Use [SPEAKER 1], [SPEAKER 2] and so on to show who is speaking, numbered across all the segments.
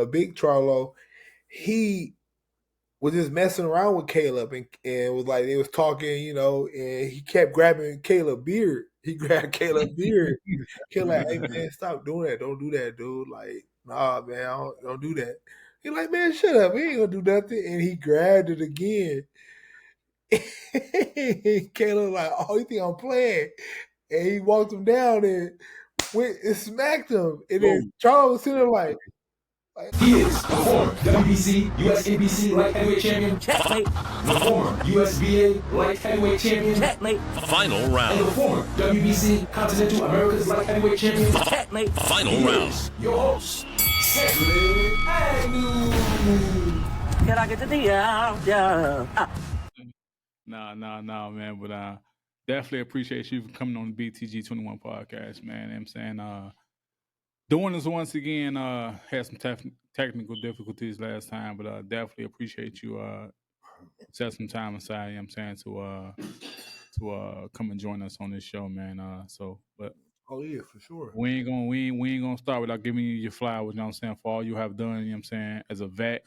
[SPEAKER 1] Big Charlo, he was just messing around with Caleb and was like they was talking, and he kept grabbing Caleb's beard. He grabbed Caleb's beard. Caleb like, hey man, stop doing that. Don't do that, dude. Like, nah, man, don't do that. He like, man, shut up. He ain't gonna do nothing. And he grabbed it again. Caleb like, oh, you think I'm playing? And he walked him down and went and smacked him. And then Charles was sitting there like
[SPEAKER 2] He is the former WBC, USABC light heavyweight champion.
[SPEAKER 3] Checkmate.
[SPEAKER 2] The former USBA light heavyweight champion.
[SPEAKER 3] Checkmate.
[SPEAKER 4] Final
[SPEAKER 2] And the
[SPEAKER 4] round.
[SPEAKER 2] former WBC Continental America's light heavyweight champion.
[SPEAKER 3] Checkmate.
[SPEAKER 4] Final
[SPEAKER 2] He
[SPEAKER 4] round.
[SPEAKER 2] is your host, Cedric Agnew.
[SPEAKER 3] Can I get the D out? Yeah.
[SPEAKER 5] Nah, man. But definitely appreciate you for coming on the BTG 21 podcast, man. You know what I'm saying? Doing this once again, had some technical difficulties last time, but definitely appreciate you set some time aside, you know what I'm saying, to come and join us on this show, man. But
[SPEAKER 1] oh yeah, for sure.
[SPEAKER 5] we ain't gonna start without giving you your flowers, you know what I'm saying, for all you have done, you know what I'm saying, as a vet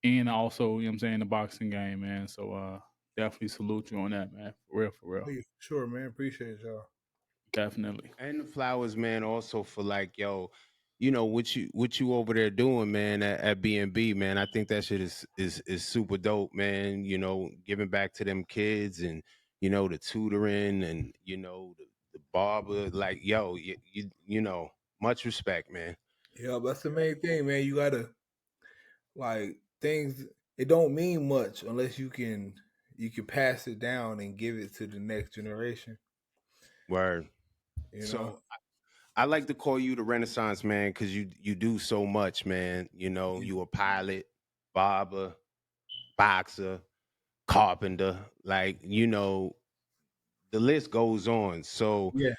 [SPEAKER 5] and also, you know what I'm saying, the boxing game, man. So definitely salute you on that, man. For real.
[SPEAKER 1] Oh yeah, for sure, man. Appreciate y'all.
[SPEAKER 5] Definitely.
[SPEAKER 6] And the flowers, man, also for like, yo, what you over there doing, man, at B&B, man. I think that shit is super dope, man. Giving back to them kids and the tutoring and the barber, like, yo, much respect, man.
[SPEAKER 1] Yeah, that's the main thing, man. You gotta like things. It don't mean much unless you can pass it down and give it to the next generation.
[SPEAKER 6] Word. So I like to call you the Renaissance man because you do so much, man. You a pilot, barber, boxer, carpenter, like the list goes on. So
[SPEAKER 1] yeah,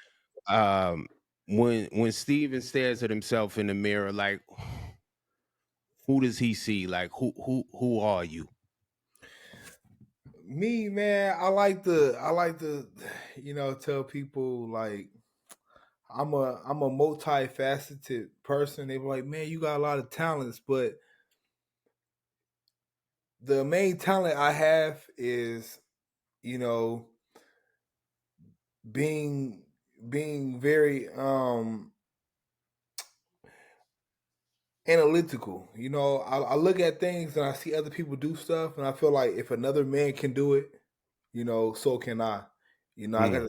[SPEAKER 6] when Steven stares at himself in the mirror, like who does he see? Like who are you?
[SPEAKER 1] Me, man, I like to tell people like I'm a multifaceted person. They be like, man, you got a lot of talents, but the main talent I have is, being very analytical. I look at things and I see other people do stuff, and I feel like if another man can do it, so can I. I got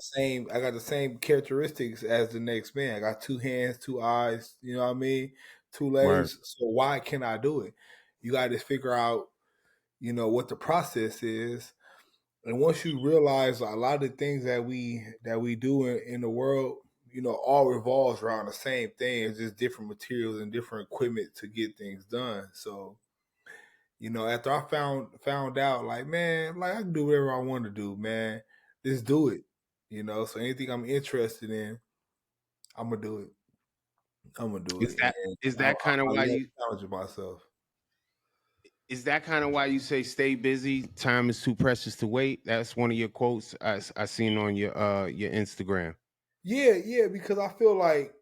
[SPEAKER 1] the same characteristics as the next man. I got 2 hands, 2 eyes, you know what I mean? 2 legs.
[SPEAKER 6] Word.
[SPEAKER 1] So why can I do it? You got to figure out, what the process is. And once you realize a lot of the things that we do in the world, all revolves around the same thing. It's just different materials and different equipment to get things done. So, after I found out, like, man, like I can do whatever I want to do, man. Just do it. So anything I'm interested in, I'm gonna do it.
[SPEAKER 6] Is that kind of why you
[SPEAKER 1] challenge myself?
[SPEAKER 6] Is that kind of why you say stay busy? Time is too precious to wait. That's one of your quotes I seen on your Instagram.
[SPEAKER 1] Yeah, because I feel like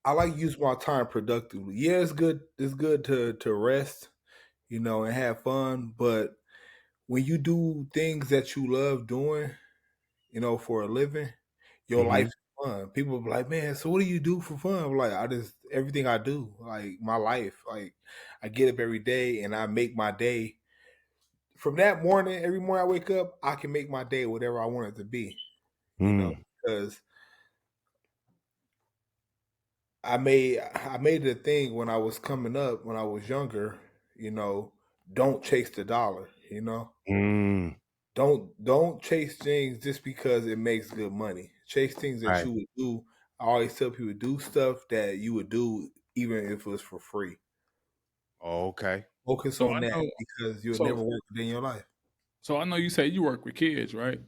[SPEAKER 1] I like to use my time productively. Yeah, it's good. It's good to rest, and have fun. But when you do things that you love doing, for a living, your life is fun. People be like, man, so what do you do for fun? I'm like, everything I do, like my life. Like I get up every day and I make my day. From that morning, every morning I wake up, I can make my day whatever I want it to be. Because I made it a thing when I was coming up, when I was younger, don't chase the dollar, Don't chase things just because it makes good money. Chase things that you would do. I always tell people do stuff that you would do even if it was for free.
[SPEAKER 6] Oh, okay.
[SPEAKER 1] Focus on that because you'll never work a day in your life.
[SPEAKER 5] So I know you say you work with kids, right?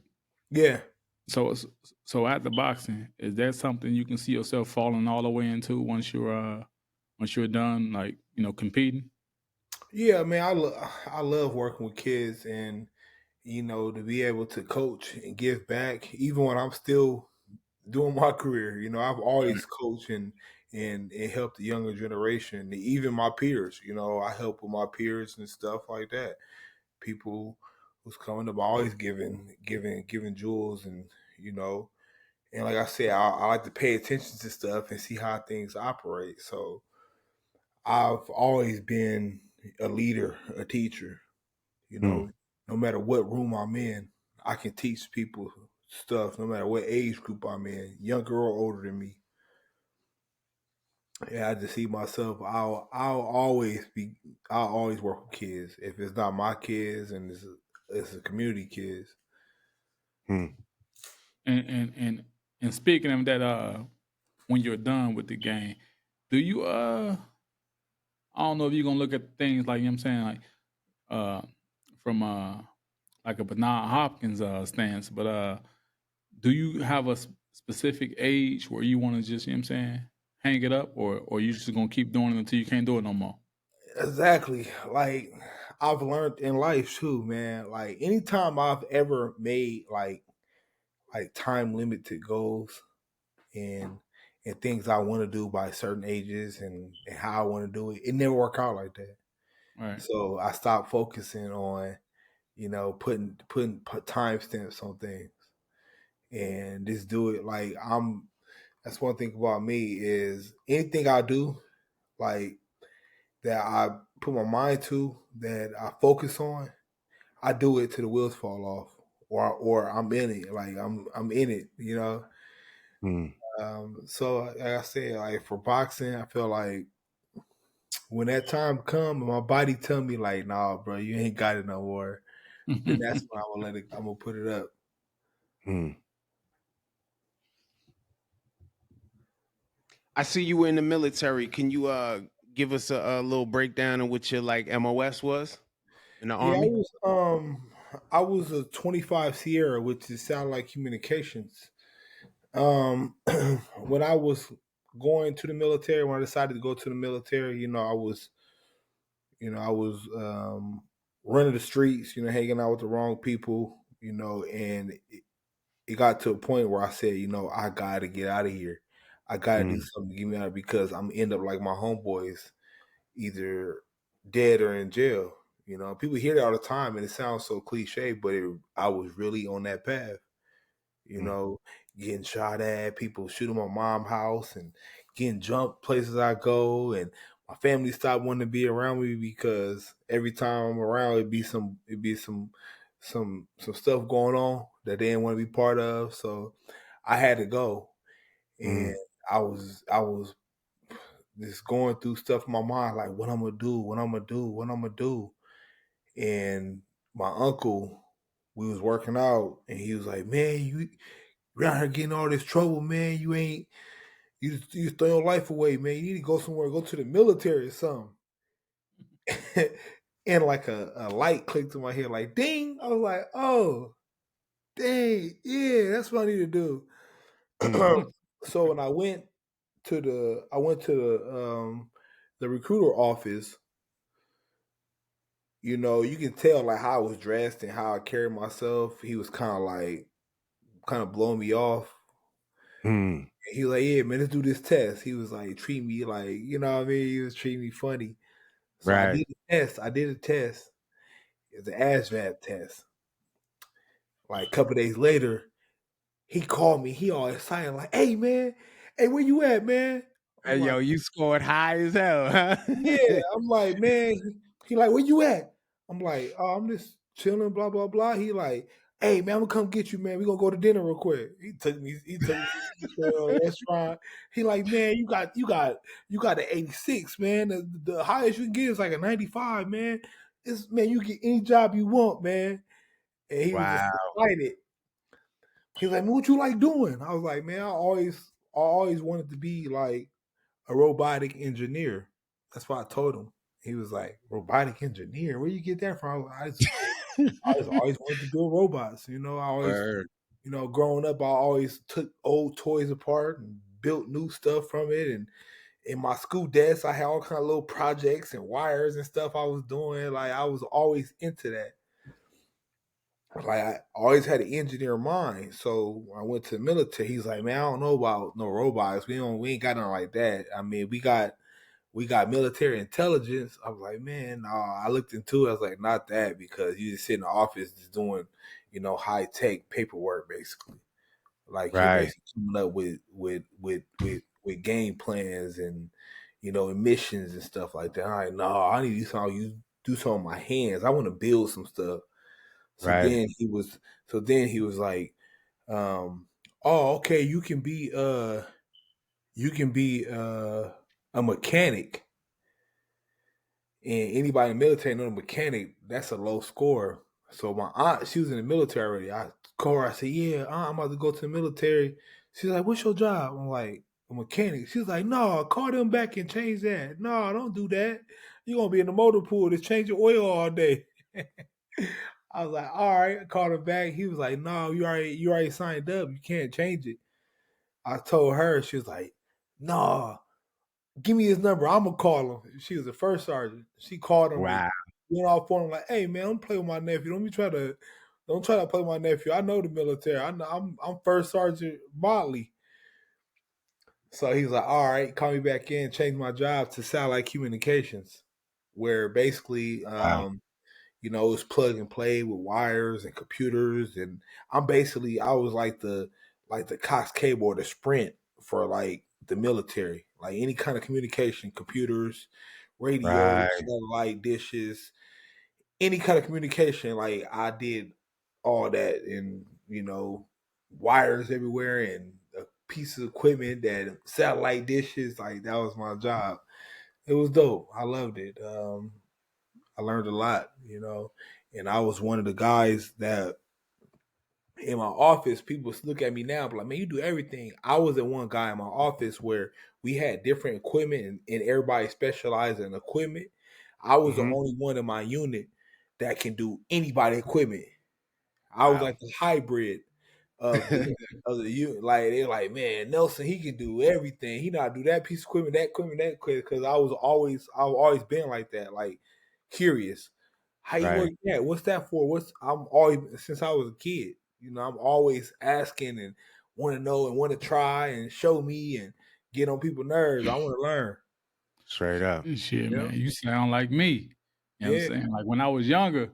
[SPEAKER 1] Yeah.
[SPEAKER 5] So after boxing, is that something you can see yourself falling all the way into once you're done, like competing?
[SPEAKER 1] Yeah, man, I love working with kids and to be able to coach and give back, even when I'm still doing my career. I've always coached and and help the younger generation, even my peers. I help with my peers and stuff like that. People who's coming up, always giving jewels, and you know, and like I said, I like to pay attention to stuff and see how things operate. So I've always been a leader, a teacher. You
[SPEAKER 6] Hmm.
[SPEAKER 1] know, no matter what room I'm in, I can teach people stuff. No matter what age group I'm in, younger or older than me. Yeah, I just see myself. I'll always work with kids. If it's not my kids and it's a community kids.
[SPEAKER 6] Hmm.
[SPEAKER 5] And speaking of that, when you're done with the game, do you I don't know if you're gonna look at things like, you know what I'm saying, like uh from like a Bernard Hopkins stance, but do you have a specific age where you want to just, you know what I'm saying, hang it up, or you just gonna keep doing it until you can't do it no more?
[SPEAKER 1] Exactly. Like I've learned in life too, man. Like anytime I've ever made like time limited goals and things I want to do by certain ages and how I want to do it, it never work out like that.
[SPEAKER 5] Right.
[SPEAKER 1] So I stopped focusing on, put timestamps on things and just do it. Like that's one thing about me is anything I do, like that I put my mind to, that I focus on, I do it till the wheels fall off, or I'm in it. Like I'm in it.
[SPEAKER 6] Hmm.
[SPEAKER 1] So like I said, like for boxing, I feel like when that time come and my body tell me like, nah, bro, you ain't got it no more, then that's when I'm gonna put it up.
[SPEAKER 6] Hmm. I see you were in the military. Can you give us a little breakdown of what your like MOS was in the
[SPEAKER 1] Yeah,
[SPEAKER 6] army?
[SPEAKER 1] I was a 25 Sierra, which is satellite communications. When I was going to the military, when I decided to go to the military, I was running the streets, hanging out with the wrong people, and it got to a point where I said, I got to get out of here. I got to do
[SPEAKER 6] Hmm.
[SPEAKER 1] something to get me out because I'm end up like my homeboys, either dead or in jail. People hear that all the time, and it sounds so cliche, but I was really on that path. You
[SPEAKER 6] Hmm.
[SPEAKER 1] know, getting shot at, people shooting my mom's house, and getting jumped places I go, and my family stopped wanting to be around me because every time I'm around, it'd be some stuff going on that they didn't want to be part of. So I had to go,
[SPEAKER 6] Hmm.
[SPEAKER 1] and I was just going through stuff in my mind, like what I'm gonna do, what I'm gonna do, what I'm gonna do. And my uncle, we was working out, and he was like, "Man, you out here getting all this trouble, man. You ain't you just throw your life away, man. You need to go somewhere, go to the military or something." And like a light clicked in my head, like ding. I was like, "Oh, dang, yeah, that's what I need to do."
[SPEAKER 6] Hmm.
[SPEAKER 1] So when I went to the recruiter office. You can tell like how I was dressed and how I carried myself. He was kind of blowing me off.
[SPEAKER 6] Hmm.
[SPEAKER 1] He was like, "Yeah, man, let's do this test." He was like, treat me like, what I mean? He was treating me funny. So I
[SPEAKER 6] Right.
[SPEAKER 1] did a test. I did a test. It was an ASVAB test. Like a couple days later, he called me. He all excited, like, "Hey, man, hey, where you at, man?" I'm
[SPEAKER 6] Hey,
[SPEAKER 1] like,
[SPEAKER 6] yo, you scored high as hell, huh?
[SPEAKER 1] "Yeah." I'm like, "Man," he like, "Where you at?" I'm like, "Oh, I'm just chilling, blah blah blah." He like, "Hey, man, I'm gonna come get you, man. We gonna go to dinner real quick." He took me to a restaurant. He like, "Man, you got an 86, man. The highest you can get is like a 95, man. Man, you get any job you want, man." And he was just
[SPEAKER 6] Wow.
[SPEAKER 1] excited. He was like, "Man, what you like doing?" I was like, "Man, I always wanted to be like a robotic engineer." That's why I told him. He was like, "Robotic engineer? Where you get that from?" I just always wanted to build robots. I always,
[SPEAKER 6] Word.
[SPEAKER 1] growing up, I always took old toys apart and built new stuff from it. And in my school desk, I had all kind of little projects and wires and stuff I was doing. Like I was always into that. like I always had an engineer mind. So when I went to the military, he's like, man, I don't know about no robots. We ain't got nothing like that. I mean, we got military intelligence. I was like, man, I looked into it. I was like, not that, because you just sit in the office just doing, high tech paperwork basically. Like you're
[SPEAKER 6] Right.
[SPEAKER 1] basically coming up with game plans and emissions and stuff like that. I'm like, no, I need to do something with my hands. I want to build some stuff. So
[SPEAKER 6] Right.
[SPEAKER 1] then he was like, oh, okay, you can be a mechanic. And anybody in the military know the mechanic, that's a low score. So my aunt, she was in the military already. I called her, I said, yeah, aunt, I'm about to go to the military. She's like, what's your job? I'm like, a mechanic. She's like, no, call them back and change that. No, don't do that. You're gonna be in the motor pool to change your oil all day. I was like, all right, I called him back. He was like, no, you already signed up. You can't change it. I told her, she was like, no, give me his number. I'm gonna call him. She was the first sergeant. She called him and
[SPEAKER 6] Wow.
[SPEAKER 1] went off on him like, "Hey man, don't play with my nephew. Don't try to play with my nephew. I know the military. I know I'm First Sergeant Motley." So he's like, "All right, call me back in. Change my job to satellite communications, where basically,
[SPEAKER 6] Wow.
[SPEAKER 1] it's plug and play with wires and computers. And I was like the Cox cable or the Sprint for like the military, like any kind of communication, computers, radios,
[SPEAKER 6] Right.
[SPEAKER 1] satellite dishes, any kind of communication. Like I did all that, and wires everywhere and a piece of equipment that satellite dishes. Like that was my job. It was dope. I loved it. I learned a lot, and I was one of the guys that in my office, people look at me now, but like, man, you do everything. I was the one guy in my office where we had different equipment and everybody specialized in equipment. I was the
[SPEAKER 6] Hmm.
[SPEAKER 1] only one in my unit that can do anybody equipment. I was
[SPEAKER 6] Wow.
[SPEAKER 1] like the hybrid of the unit. Like they're like, man, Nelson, he can do everything. He not do that piece of equipment, that equipment, that equipment. Because I've always been like that, like curious. How you
[SPEAKER 6] Right.
[SPEAKER 1] work that? What's that for? I'm always since I was a kid. I'm always asking and want to know and want to try and show me and get on people's nerves. I want to learn.
[SPEAKER 6] Straight up.
[SPEAKER 5] Shit,
[SPEAKER 1] Yeah,
[SPEAKER 5] man, you sound like me. You know what I'm
[SPEAKER 1] yeah,
[SPEAKER 5] saying? Like when I was younger,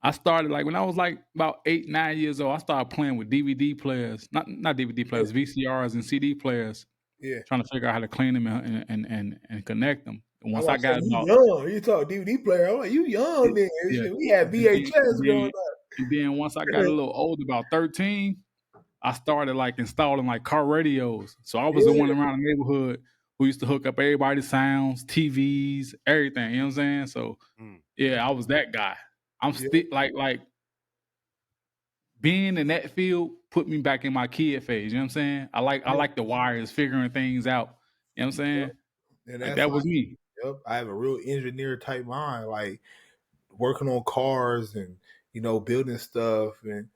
[SPEAKER 5] I started like when I was like about 8, 9 years old. I started playing with DVD players, not DVD
[SPEAKER 1] yeah,
[SPEAKER 5] players, VCRs and CD players,
[SPEAKER 1] yeah.
[SPEAKER 5] trying to figure out how to clean them and connect them. And
[SPEAKER 1] I'm
[SPEAKER 5] once I
[SPEAKER 1] about to say
[SPEAKER 5] got
[SPEAKER 1] you
[SPEAKER 5] about
[SPEAKER 1] young. You talk DVD player. I'm like you young then.
[SPEAKER 5] yeah,
[SPEAKER 1] Shit, we had
[SPEAKER 5] and then,
[SPEAKER 1] VHS
[SPEAKER 5] and
[SPEAKER 1] growing
[SPEAKER 5] then
[SPEAKER 1] up.
[SPEAKER 5] and then once I got a little older, about 13, I started like installing like car radios. So I was the one
[SPEAKER 1] Yeah,
[SPEAKER 5] around the neighborhood who used to hook up everybody's sounds, TVs, everything. You know what I'm saying? So
[SPEAKER 6] Mm.
[SPEAKER 5] yeah, I was that guy. I'm
[SPEAKER 1] yeah,
[SPEAKER 5] still like being in that field put me back in my kid phase. You know what I'm saying? I
[SPEAKER 1] yeah.
[SPEAKER 5] like the wires, figuring things out. You know what I'm
[SPEAKER 1] Yep.
[SPEAKER 5] saying?
[SPEAKER 1] And
[SPEAKER 5] Like
[SPEAKER 1] that's
[SPEAKER 5] that
[SPEAKER 1] how
[SPEAKER 5] was me.
[SPEAKER 1] yep. I have a real engineer type mind, like working on cars and building stuff, and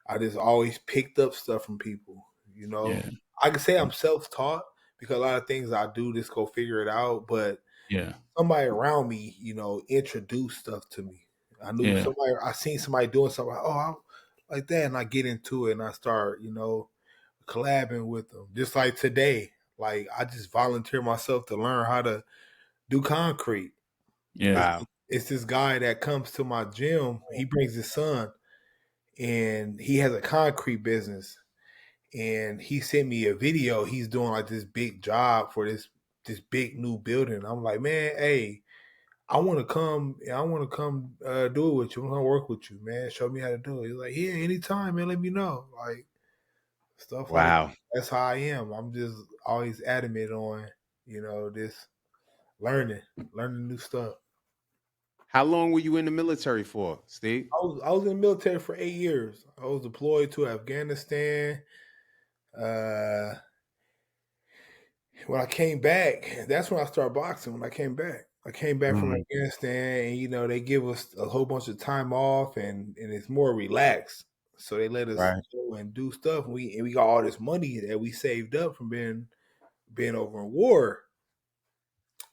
[SPEAKER 1] I just always picked up stuff from people.
[SPEAKER 5] Yeah,
[SPEAKER 1] I can say I'm self taught because a lot of things I do just go figure it out, but
[SPEAKER 5] yeah,
[SPEAKER 1] somebody around me, introduced stuff to me.
[SPEAKER 5] yeah,
[SPEAKER 1] I seen somebody doing something, like, oh, like that, and I get into it and I start, collabing with them. Just like today, like I just volunteer myself to learn how to do concrete.
[SPEAKER 5] yeah,
[SPEAKER 1] It's,
[SPEAKER 6] Wow.
[SPEAKER 1] it's this guy that comes to my gym. He brings his son, and he has a concrete business. And he sent me a video. He's doing like this big job for this big new building. I'm like, man, hey, I want to come. I want to come do it with you. I want to work with you, man. Show me how to do it. He's like, yeah, anytime, man. Let me know. Like stuff like that.
[SPEAKER 6] Wow.
[SPEAKER 1] That's how I am. I'm just always adamant on, this learning, learning new stuff.
[SPEAKER 6] How long were you in the military for, Steve?
[SPEAKER 1] I was in the military for 8 years. I was deployed to Afghanistan. Uh, when I came back, that's when I started boxing. When I came back from
[SPEAKER 6] Mm.
[SPEAKER 1] Afghanistan, and they give us a whole bunch of time off, and it's more relaxed. So they let us
[SPEAKER 6] Right.
[SPEAKER 1] go and do stuff. And we got all this money that we saved up from being over in war.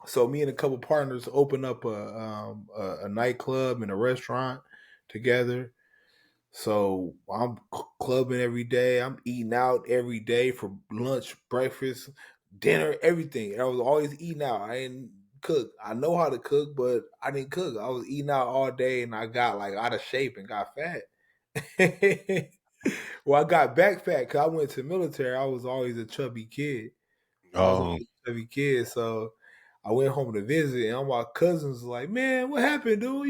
[SPEAKER 1] So me and a couple partners opened up a nightclub and a restaurant together. So I'm clubbing every day. I'm eating out every day for lunch, breakfast, dinner, everything. And I was always eating out. I didn't cook. I know how to cook, but I didn't cook. I was eating out all day, and I got like out of shape and got fat. Well, I got back fat because I went to the military. I was always a chubby kid. I was
[SPEAKER 6] Oh,
[SPEAKER 1] always a chubby kid, so I went home to visit, and all my cousins was like, "Man, what happened, dude?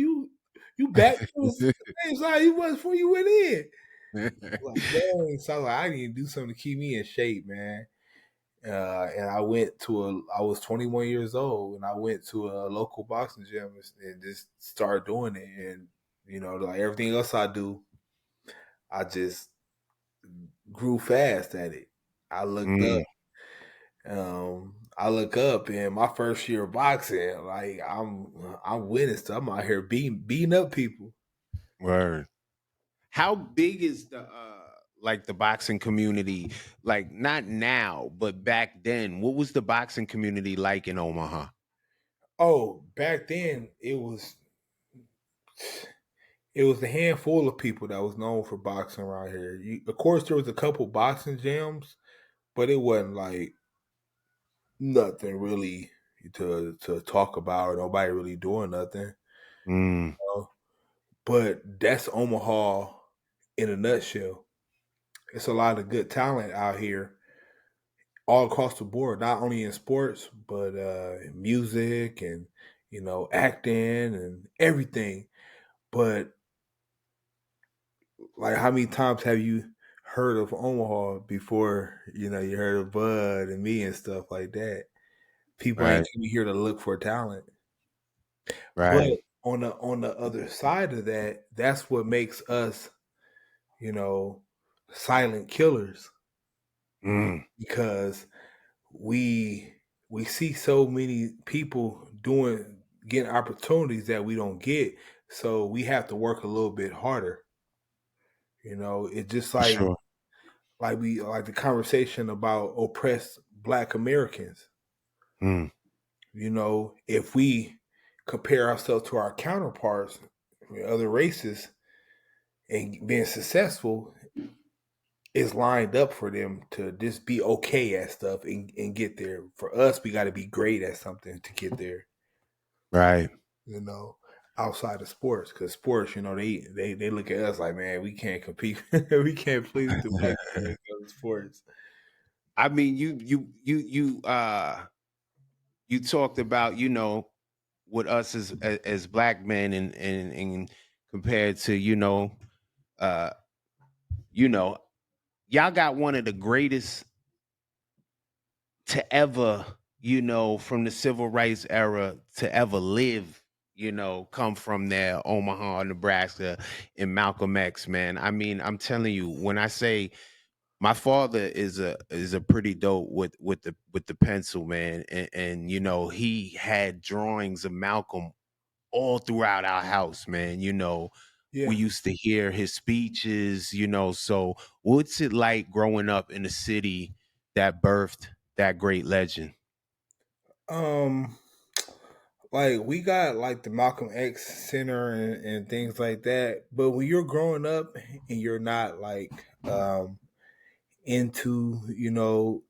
[SPEAKER 1] You back to the same size you was before you went in." Like, dang. So I was like, I need to do something to keep me in shape, man. And I was 21 years old, and I went to a local boxing gym and just started doing it. And like everything else I do, I just grew fast at it. I looked up.
[SPEAKER 6] mm,
[SPEAKER 1] I look up, and my first year of boxing, like I'm winning stuff. I'm out here beating up people.
[SPEAKER 6] word. How big is the like the boxing community? Like not now, but back then. What was the boxing community like in Omaha?
[SPEAKER 1] Oh, back then it was a handful of people that was known for boxing around here. Of course, there was a couple boxing gyms, but it wasn't like nothing really to talk about. Nobody really doing nothing.
[SPEAKER 6] Mm,
[SPEAKER 1] You know? But that's Omaha in a nutshell. It's a lot of good talent out here, all across the board. Not only in sports, but in music and acting and everything. But like, how many times have you heard of Omaha before? You heard of Bud and me and stuff like that. People ain't
[SPEAKER 6] right,
[SPEAKER 1] coming here to look for talent. But
[SPEAKER 6] right.
[SPEAKER 1] on the other side of that, that's what makes us, you know, silent killers,
[SPEAKER 6] Mm,
[SPEAKER 1] because we we see so many people getting opportunities that we don't get, so we have to work a little bit harder. It's just
[SPEAKER 6] for sure.
[SPEAKER 1] like we like the conversation about oppressed Black Americans.
[SPEAKER 6] Mm,
[SPEAKER 1] If we compare ourselves to our counterparts, other races, and being successful, is lined up for them to just be okay at stuff and get there. For us, we got to be great at something to get there.
[SPEAKER 6] right.
[SPEAKER 1] You know, outside of sports, because sports, they look at us like, man, we can't compete, we can't please the Black people when it comes to sports.
[SPEAKER 6] I mean, you talked about with us as black men and compared to uh you know y'all got one of the greatest to ever, from the civil rights era to ever live, come from there, Omaha, Nebraska, and Malcolm X, man. I mean, I'm telling you, when I say my father is a pretty dope with the pencil, man, and he had drawings of Malcolm all throughout our house, man. We
[SPEAKER 1] Yeah.
[SPEAKER 6] used to hear his speeches, so what's it like growing up in a city that birthed that great legend?
[SPEAKER 1] Um, like, we got like the Malcolm X Center and things like that. But when you're growing up and you're not like into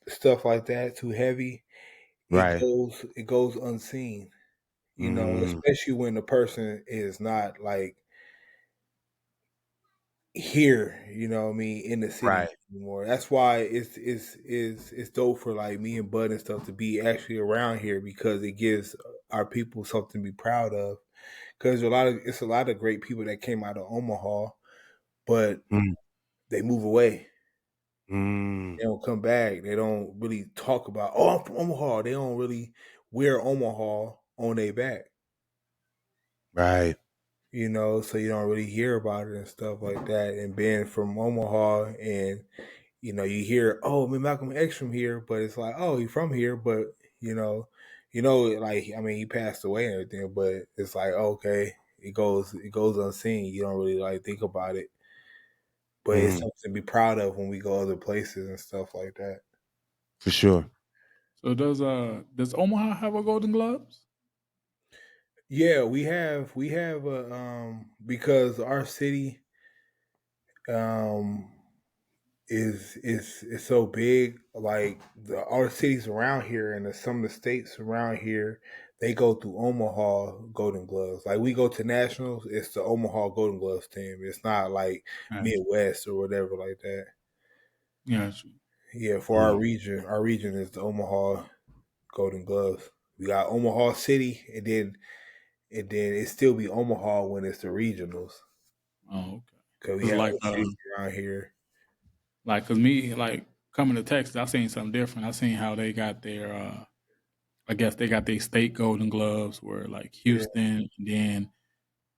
[SPEAKER 1] stuff like that too heavy, it
[SPEAKER 6] Right.
[SPEAKER 1] goes unseen.
[SPEAKER 6] Mm,
[SPEAKER 1] Especially when the person is not like here, what I mean, in the city
[SPEAKER 6] right.
[SPEAKER 1] anymore. That's why it's dope for like me and Bud and stuff to be actually around here, because it gives our people something to be proud of. Because it's a lot of great people that came out of Omaha, but
[SPEAKER 6] Mm,
[SPEAKER 1] they move away.
[SPEAKER 6] mm,
[SPEAKER 1] They don't come back. They don't really talk about, oh, I'm from Omaha. They don't really wear Omaha on their back.
[SPEAKER 6] right.
[SPEAKER 1] So you don't really hear about it and stuff like that. And being from Omaha, and you hear, oh, man, Malcolm X from here, but it's like, oh, he's from here, but like, I mean, he passed away and everything, but it's like, okay, it goes unseen. You don't really like think about it, but it's
[SPEAKER 6] Mm,
[SPEAKER 1] something to be proud of when we go other places and stuff like that.
[SPEAKER 6] for sure.
[SPEAKER 5] So does Omaha have a Golden Gloves?
[SPEAKER 1] Yeah, we have because our city. um, is so big. Like all the cities around here and some of the states around here, they go through Omaha Golden Gloves. Like we go to nationals, it's the Omaha Golden Gloves team. It's not like
[SPEAKER 5] Gotcha.
[SPEAKER 1] Midwest or whatever like that.
[SPEAKER 5] Gotcha.
[SPEAKER 1] Yeah, for our region is the Omaha Golden Gloves. We got Omaha City, and then it still be Omaha when it's the regionals.
[SPEAKER 5] Oh, okay.
[SPEAKER 1] Cause we
[SPEAKER 5] Cause
[SPEAKER 1] have other cities around here.
[SPEAKER 5] cause me, coming to Texas, I seen something different. I seen how they got their, I guess they got their state Golden Gloves, where like
[SPEAKER 1] Yeah,
[SPEAKER 5] Houston, and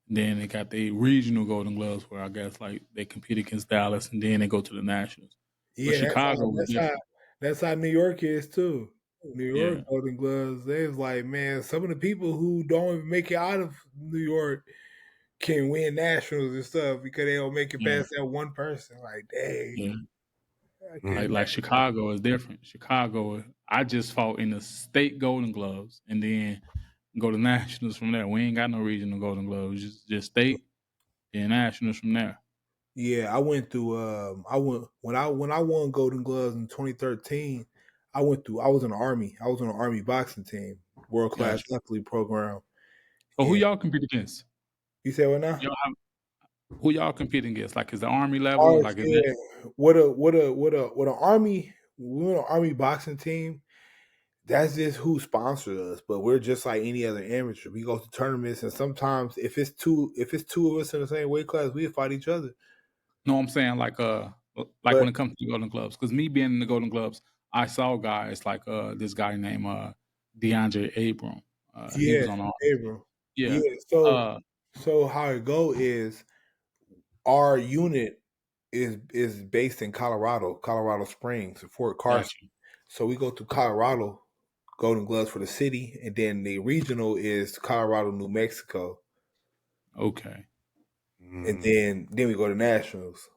[SPEAKER 5] then they got their regional Golden Gloves, where I guess like they compete against Dallas, and then they go to the Nationals. But
[SPEAKER 1] yeah.
[SPEAKER 5] Chicago was different.
[SPEAKER 1] That's how New York is too. New York
[SPEAKER 5] Yeah,
[SPEAKER 1] Golden Gloves. They was like, man, some of the people who don't even make it out of New York can win nationals and stuff because they don't make it
[SPEAKER 5] yeah,
[SPEAKER 1] past that one person. Like, dang,
[SPEAKER 5] yeah.
[SPEAKER 1] I
[SPEAKER 6] Mm.
[SPEAKER 1] can't
[SPEAKER 5] Like
[SPEAKER 1] imagine.
[SPEAKER 5] Chicago is different. Chicago, I just fought in the state Golden Gloves, and then go to Nationals from there. We ain't got no regional Golden Gloves, just state, then Nationals from there.
[SPEAKER 1] Yeah, I went through. I went when I won Golden Gloves in 2013. I went through. I was in the Army. I was on an Army boxing team, world class
[SPEAKER 5] Gotcha.
[SPEAKER 1] athlete program.
[SPEAKER 5] So who
[SPEAKER 1] And
[SPEAKER 5] y'all compete against?
[SPEAKER 1] you said what now?
[SPEAKER 5] Y'all have, who y'all competing against? Like, is the Army level?
[SPEAKER 1] Ours,
[SPEAKER 5] Like, is that
[SPEAKER 1] yeah. What a Army. We're an Army boxing team. That's just who sponsors us. But we're just like any other amateur. We go to tournaments, and sometimes if it's two of us in the same weight class, we fight each other.
[SPEAKER 5] no? I'm saying like
[SPEAKER 1] But
[SPEAKER 5] when it comes to the Golden Gloves, because me being in the Golden Gloves, I saw guys like this guy named DeAndre Abram. He was
[SPEAKER 1] yes,
[SPEAKER 5] on the Army.
[SPEAKER 1] Abram.
[SPEAKER 5] Yeah.
[SPEAKER 1] Yeah. So
[SPEAKER 5] Uh,
[SPEAKER 1] so how it go is our unit is based in Colorado, Colorado Springs, Fort Carson.
[SPEAKER 5] gotcha.
[SPEAKER 1] So we go to Colorado, Golden Gloves for the city, and then the regional is Colorado, New Mexico,
[SPEAKER 5] Okay.
[SPEAKER 1] and
[SPEAKER 6] Mm.
[SPEAKER 1] then we go to nationals.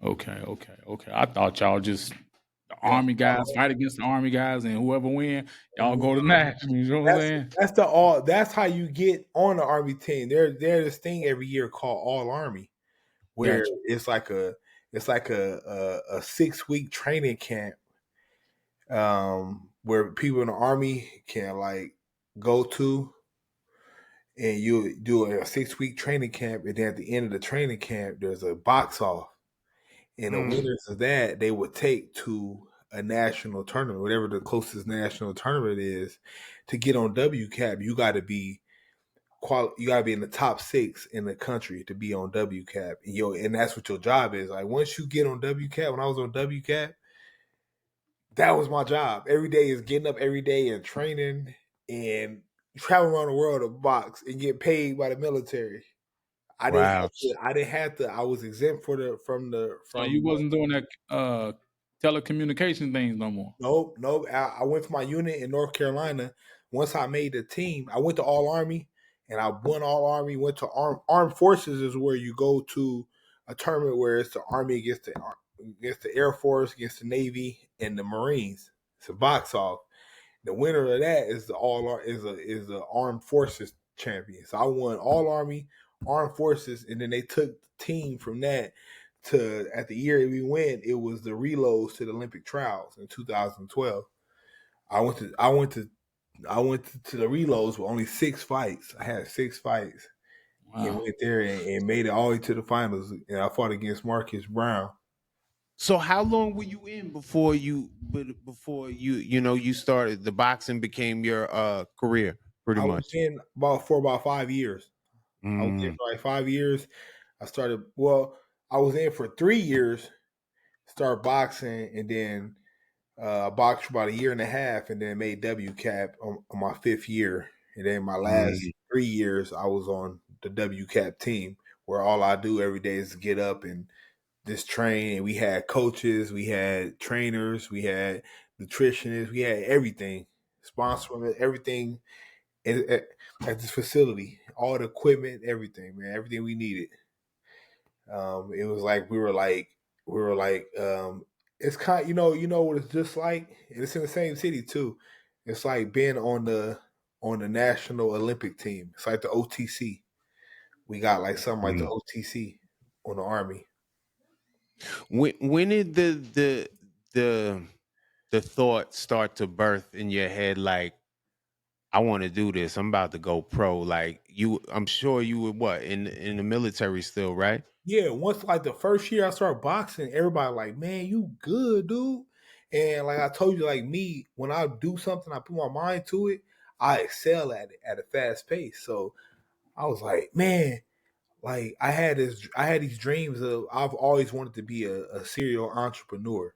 [SPEAKER 5] Okay. I thought y'all just the
[SPEAKER 1] No,
[SPEAKER 5] Army guys fight against the Army guys, and whoever win, y'all go to nationals. You know what I'm saying?
[SPEAKER 1] that's the all. That's how you get on the Army team. There's this thing every year called All Army, where
[SPEAKER 5] Gotcha.
[SPEAKER 1] it's like a 6 week training camp, where people in the Army can like go to, and you do a 6 week training camp, and then at the end of the training camp, there's a box off, and the
[SPEAKER 6] Mm.
[SPEAKER 1] winners of that they would take to a national tournament, whatever the closest national tournament is, to get on WCAP. You gotta be in the top 6 in the country to be on WCAP, and that's what your job is. Like once you get on WCAP, when I was on WCAP, that was my job. Every day is getting up every day and training and traveling around the world to box and get paid by the military.
[SPEAKER 6] Wow.
[SPEAKER 1] I didn't have to. I was exempt
[SPEAKER 5] So you
[SPEAKER 1] from.
[SPEAKER 5] wasn't doing that telecommunication things no more.
[SPEAKER 1] Nope, nope. I went to my unit in North Carolina. Once I made the team, I went to All Army, and I won All Army. Went to Armed Forces is where you go to a tournament where it's the Army against the Air Force, against the Navy, and the Marines. It's a box off. The winner of that is the Armed Forces champion. So I won All Army, Armed Forces, and then they took the team from that to at the year we went. It was the reloads to the Olympic trials in 2012. I went to the reloads with only 6 fights. I had 6 fights and
[SPEAKER 5] Wow.
[SPEAKER 1] went there and made it all the way to the finals. And I fought against Marcus Brown.
[SPEAKER 6] So how long were you in before you started the boxing became your career pretty
[SPEAKER 1] I was
[SPEAKER 6] much?
[SPEAKER 1] in about 5 years. I was there
[SPEAKER 6] Mm.
[SPEAKER 1] for like 5 years. I started I was in for 3 years, started boxing, and then I boxed for about a year and a half, and then made WCAP on my 5th year. And then my last
[SPEAKER 6] Mm.
[SPEAKER 1] 3 years, I was on the WCAP team, where all I do every day is get up and just train. And we had coaches, we had trainers, we had nutritionists, we had everything, sponsoring everything at, at this facility, all the equipment, everything, man, everything we needed. It was like we were like it's kind you know what it's just like, and it's in the same city too. It's like being on the National Olympic team. It's like the OTC. We got like something like the
[SPEAKER 6] Mm.
[SPEAKER 1] OTC on the Army.
[SPEAKER 6] When did the the thought start to birth in your head like I want to do this. I'm about to go pro. Like you, I'm sure you were what in the military still, right?
[SPEAKER 1] Yeah, once like the first year I started boxing, everybody like, man, you good, dude. And like I told you, like me, when I do something, I put my mind to it, I excel at it at a fast pace. So I was like, man, like I had these dreams of I've always wanted to be a serial entrepreneur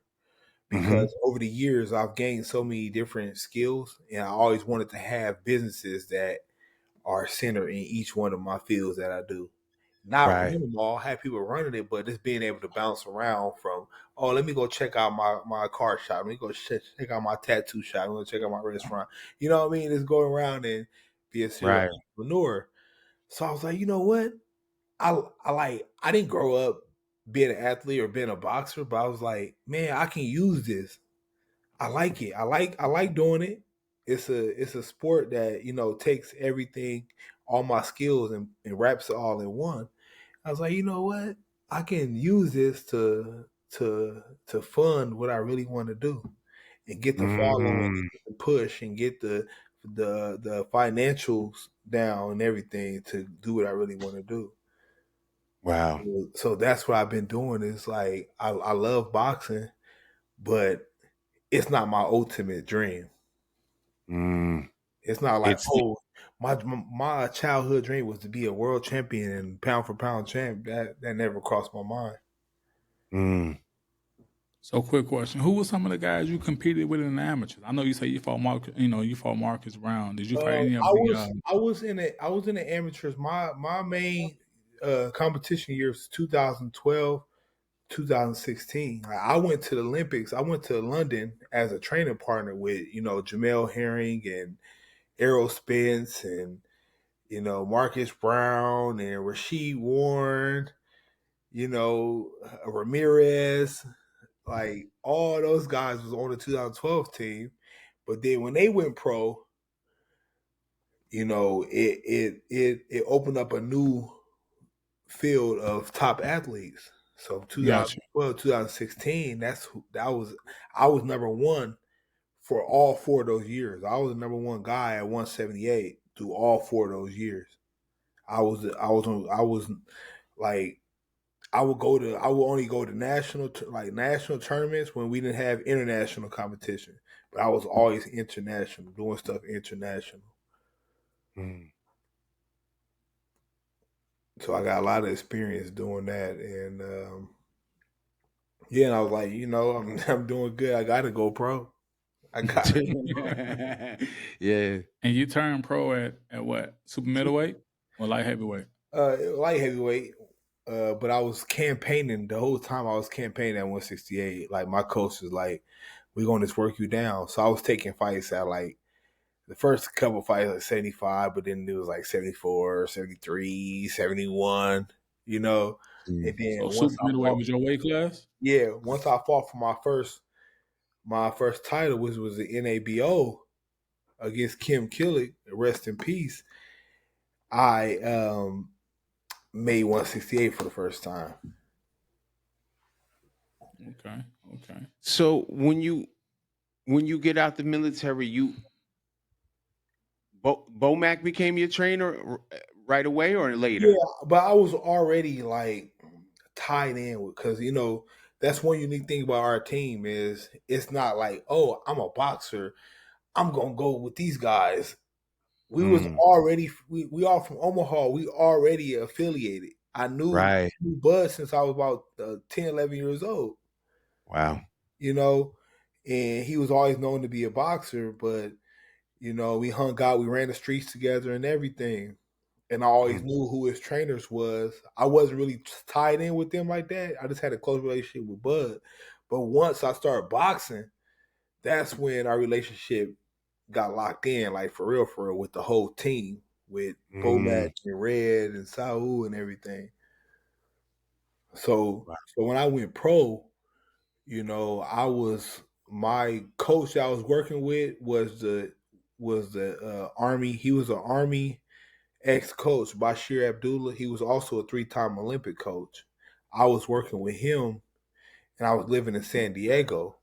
[SPEAKER 6] Mm-hmm.
[SPEAKER 1] because over the years I've gained so many different skills and I always wanted to have businesses that are centered in each one of my fields that I do. Not run
[SPEAKER 6] Right,
[SPEAKER 1] them all, have people running it, but just being able to bounce around from, oh, let me go check out my car shop. Let me go check out my tattoo shop. I'm going to check out my restaurant. You know what I mean? Just go around and be a serial
[SPEAKER 6] right.
[SPEAKER 1] entrepreneur. So I was like, you know what? I didn't grow up being an athlete or being a boxer, but I was like, man, I can use this. I like it. I like doing it. It's a sport that, takes everything, all my skills and wraps it all in one. I was like, you know what? I can use this to fund what I really want to do and get the following,
[SPEAKER 6] Mm,
[SPEAKER 1] get the push, and get the financials down and everything to do what I really want to do.
[SPEAKER 6] wow.
[SPEAKER 1] So that's what I've been doing. Is like I love boxing, but it's not my ultimate dream.
[SPEAKER 6] Mm.
[SPEAKER 1] It's not like,
[SPEAKER 6] It's
[SPEAKER 1] oh, my childhood dream was to be a world champion and pound for pound champ. That never crossed my mind.
[SPEAKER 6] mm.
[SPEAKER 5] So, quick question: who were some of the guys you competed with in the amateurs? I know you say you fought Marcus. You know, you fought Marcus Brown. Did you fight any of the?
[SPEAKER 1] I was in the amateurs. My main competition years 2012, 2016. Like, I went to the Olympics. I went to London as a training partner with Jamel Herring and Errol Spence and Marcus Brown and Rasheed Warren. Ramirez. Like all those guys was on the 2012 team, but then when they went pro, it opened up a new field of top athletes. So
[SPEAKER 5] Gotcha.
[SPEAKER 1] 2012, 2016, I was number one for all four of those years. I was the number one guy at 178 through all four of those years. I was like I would only go to national tournaments when we didn't have international competition. But I was always international, doing stuff international.
[SPEAKER 6] Mm.
[SPEAKER 1] So I got a lot of experience doing that, and yeah, and I was like, I'm doing good. I got to go pro. I got to go pro.
[SPEAKER 6] Yeah.
[SPEAKER 5] And you turned pro at what? Super middleweight or light heavyweight?
[SPEAKER 1] Light heavyweight. But I was campaigning the whole time. I was campaigning at 168. Like my coach was like, "We're going to just work you down." So I was taking fights at like the first couple fights like 75, but then it was like 74, 73, 71. You know, and
[SPEAKER 6] Mm.
[SPEAKER 1] then
[SPEAKER 5] So super middleweight was your weight class.
[SPEAKER 1] once I fought for my first title, which was the NABO against Kim Killick, rest in peace. I made 168 for the first time.
[SPEAKER 5] Okay. Okay.
[SPEAKER 6] So when you get out the military, you Bomac became your trainer right away or
[SPEAKER 1] Yeah,
[SPEAKER 6] later?
[SPEAKER 1] but I was already like tied in with because that's one unique thing about our team is it's not like, oh, I'm a boxer, I'm gonna go with these guys. We was
[SPEAKER 6] Mm.
[SPEAKER 1] already we all from Omaha. We already affiliated. I
[SPEAKER 6] Right.
[SPEAKER 1] knew Bud since I was about 10, 11 years old.
[SPEAKER 6] Wow.
[SPEAKER 1] You know, and he was always known to be a boxer, but we hung out, we ran the streets together and everything. And I always
[SPEAKER 6] Mm.
[SPEAKER 1] knew who his trainers was. I wasn't really tied in with them like that. I just had a close relationship with Bud. But once I started boxing, that's when our relationship got locked in, like for real, with the whole team, with Bomac
[SPEAKER 6] Mm.
[SPEAKER 1] and Red and Saul and everything. So when I went pro, I was my coach that I was working with was the Army. He was an Army ex-coach Bashir Abdullah. He was also a three-time Olympic coach. I was working with him, and I was living in San Diego.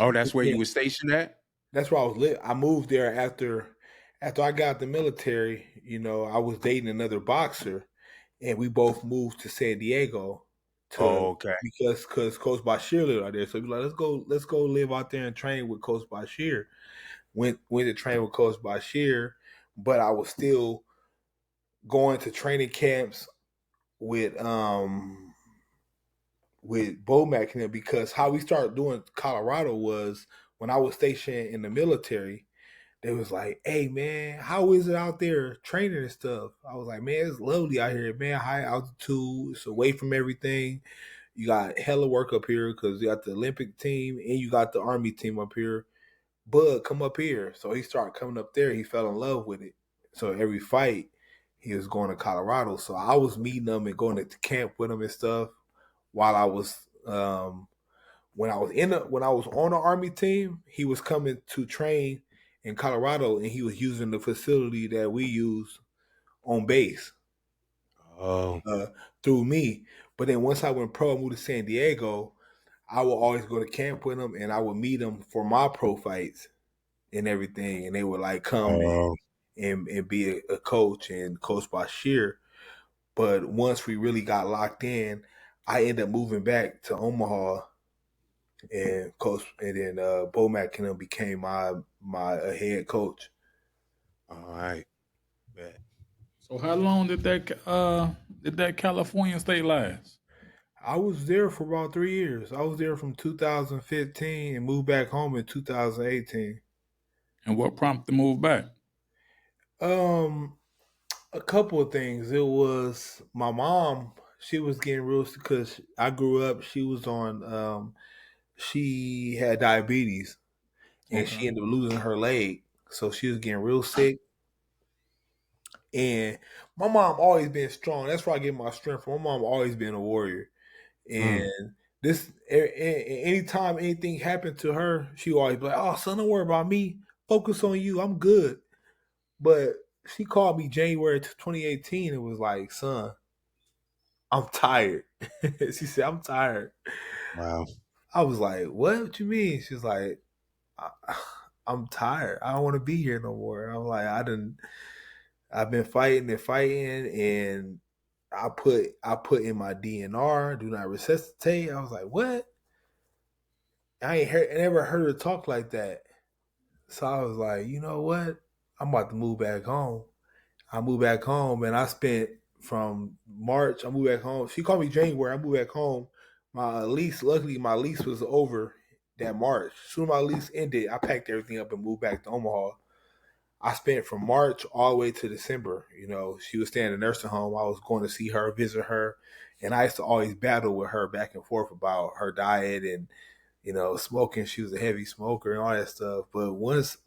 [SPEAKER 6] Oh, that's where you were stationed at?
[SPEAKER 1] That's where I was lit. I moved there after I got out the military. You know, I was dating another boxer, and we both moved to San Diego to
[SPEAKER 6] Oh, okay.
[SPEAKER 1] because Coach Bashir lived out there. So we like, let's go live out there and train with Coach Bashir. Went to train with Coach Bashir, but I was still going to training camps with Bomac and them, because how we started doing Colorado was when I was stationed in the military. They was like, "Hey man, how is it out there training and stuff?" I was like, "Man, it's lovely out here, man. High altitude, it's away from everything. You got hella work up here because you got the Olympic team and you got the Army team up here. Bud, come up here." So he started coming up there. He fell in love with it. So every fight, he was going to Colorado. So I was meeting him and going to camp with him and stuff while I was when I was on the Army team. He was coming to train in Colorado, and he was using the facility that we use on base
[SPEAKER 6] Oh,
[SPEAKER 1] uh, through me. But then once I went pro and moved to San Diego, I would always go to camp with him, and I would meet him for my pro fights and everything. And they would like come
[SPEAKER 6] oh,
[SPEAKER 1] and be a coach and coach Bashir. But once we really got locked in, I ended up moving back to Omaha, and coach, and then Bo McKinnon became my head coach.
[SPEAKER 6] all right. Bet.
[SPEAKER 5] So how long did that California stay last?
[SPEAKER 1] I was there for about 3 years. I was there from 2015 and moved back home in 2018.
[SPEAKER 5] And what prompted the move back?
[SPEAKER 1] Um, a couple of things. It was my mom. She was getting real because I grew up. She was on. She had diabetes, and she
[SPEAKER 5] Okay.
[SPEAKER 1] ended up losing her leg. So she was getting real sick. And my mom always been strong. That's where I get my strength from. My mom always been a warrior.
[SPEAKER 6] Mm,
[SPEAKER 1] And anytime anything happened to her, she always be like, "Oh, son, don't worry about me. Focus on you. I'm good." But she called me January 2018 and was like, "Son, I'm tired." She said, "I'm tired."
[SPEAKER 6] wow.
[SPEAKER 1] I was like, What you mean?" She's like, I, "I'm tired. I don't want to be here no more." I'm like, I've been fighting and fighting, and I put in my DNR, do not resuscitate. I was like, "What?" I never heard her talk like that. So I was like, you know what? I'm about to move back home. I moved back home, and I spent from March. I moved back home. She called me January. I moved back home. Luckily, my lease was over that March. As soon as my lease ended, I packed everything up and moved back to Omaha. I spent from March all the way to December. You know, she was staying in a nursing home. I was going to see her, visit her, and I used to always battle with her back and forth about her diet and, you know, smoking. She was a heavy smoker and all that stuff. But once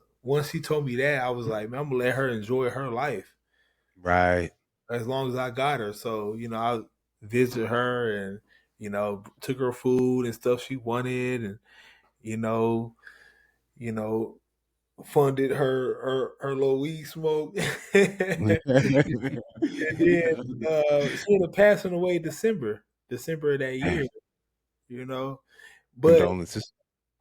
[SPEAKER 1] she told me that, I was like, man, I'm gonna let her enjoy her life
[SPEAKER 6] Right.
[SPEAKER 1] as long as I got her. So, you know, I visit her and, you know, took her food and stuff she wanted, and, you know, you know, funded her little weed smoke. And then she ended up passing away December of that year, you know. But
[SPEAKER 6] Condolences.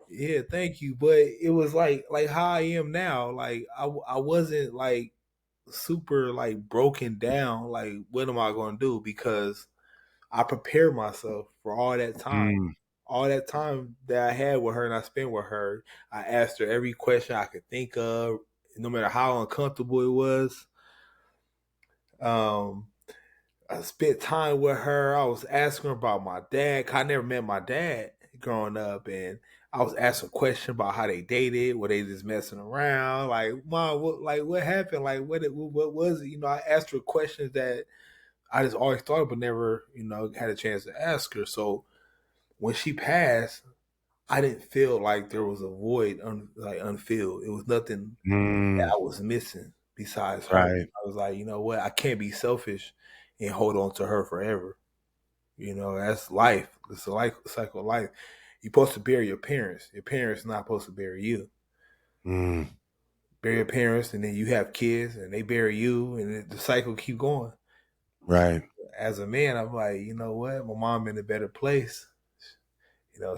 [SPEAKER 1] yeah, thank you. But it was like how I am now. Like I wasn't like super like broken down. Like what am I gonna do? Because I prepared myself for all that time.
[SPEAKER 6] Mm,
[SPEAKER 1] All that time that I had with her and I spent with her, I asked her every question I could think of, no matter how uncomfortable it was. Um, I spent time with her. I was asking her about my dad. 'Cause I never met my dad growing up, and I was asking questions about how they dated, were they just messing around? Like, mom, what happened? Like, what was it? You know, I asked her questions that I just always thought of, but never, you know, had a chance to ask her. So when she passed, I didn't feel like there was a void, unfilled. It was nothing that
[SPEAKER 6] mm,
[SPEAKER 1] I was missing besides her.
[SPEAKER 6] right.
[SPEAKER 1] I was like, you know what? I can't be selfish and hold on to her forever. You know, that's life. It's a life cycle of life. You're supposed to bury your parents. Your parents not supposed to bury you.
[SPEAKER 6] Mm,
[SPEAKER 1] Bury your parents, and then you have kids, and they bury you, and the cycle keep going.
[SPEAKER 6] right.
[SPEAKER 1] As a man, I'm like, you know what? My mom in a better place.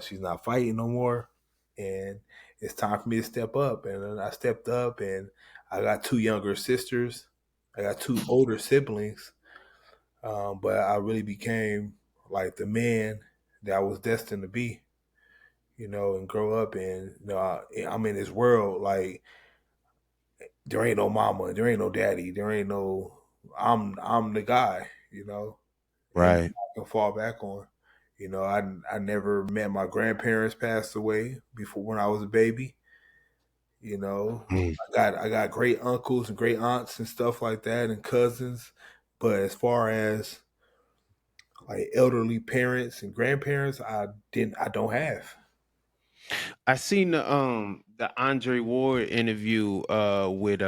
[SPEAKER 1] she's not fighting no more, and it's time for me to step up. And then I stepped up, and I got two younger sisters. I got two older siblings, but I really became like the man that I was destined to be, and grow up. And I'm in this world like there ain't no mama, there ain't no daddy, there ain't no. I'm the guy, and
[SPEAKER 6] Right.
[SPEAKER 1] I can fall back on. I never met my grandparents passed away before when I was a baby.
[SPEAKER 6] Mm.
[SPEAKER 1] I got great uncles and great aunts and stuff like that and cousins, but as far as like elderly parents and grandparents, I don't have.
[SPEAKER 6] I seen the Andre Ward interview with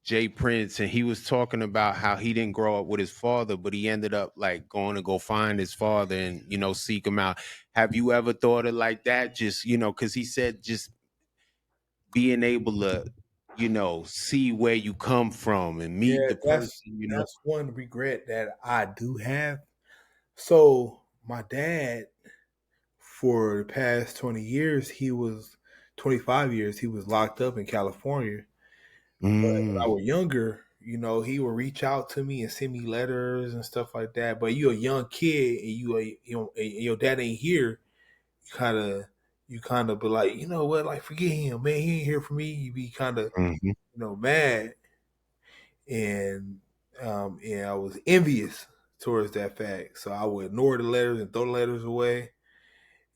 [SPEAKER 6] Jay Prince, and he was talking about how he didn't grow up with his father, but he ended up like going to go find his father and seek him out. Have you ever thought of like that? Just because he said just being able to see where you come from and meet
[SPEAKER 1] Yeah,
[SPEAKER 6] the person.
[SPEAKER 1] that's one regret that I do have. So my dad, for the past 20 years, 25 years, he was locked up in California. But when I
[SPEAKER 6] Mm,
[SPEAKER 1] was younger, he would reach out to me and send me letters and stuff like that. But you a young kid and and your dad ain't here, you kind of be like, you know what, like forget him, man. He ain't here for me. You be kind of
[SPEAKER 6] mhm,
[SPEAKER 1] mad, and I was envious towards that fact. So I would ignore the letters and throw the letters away.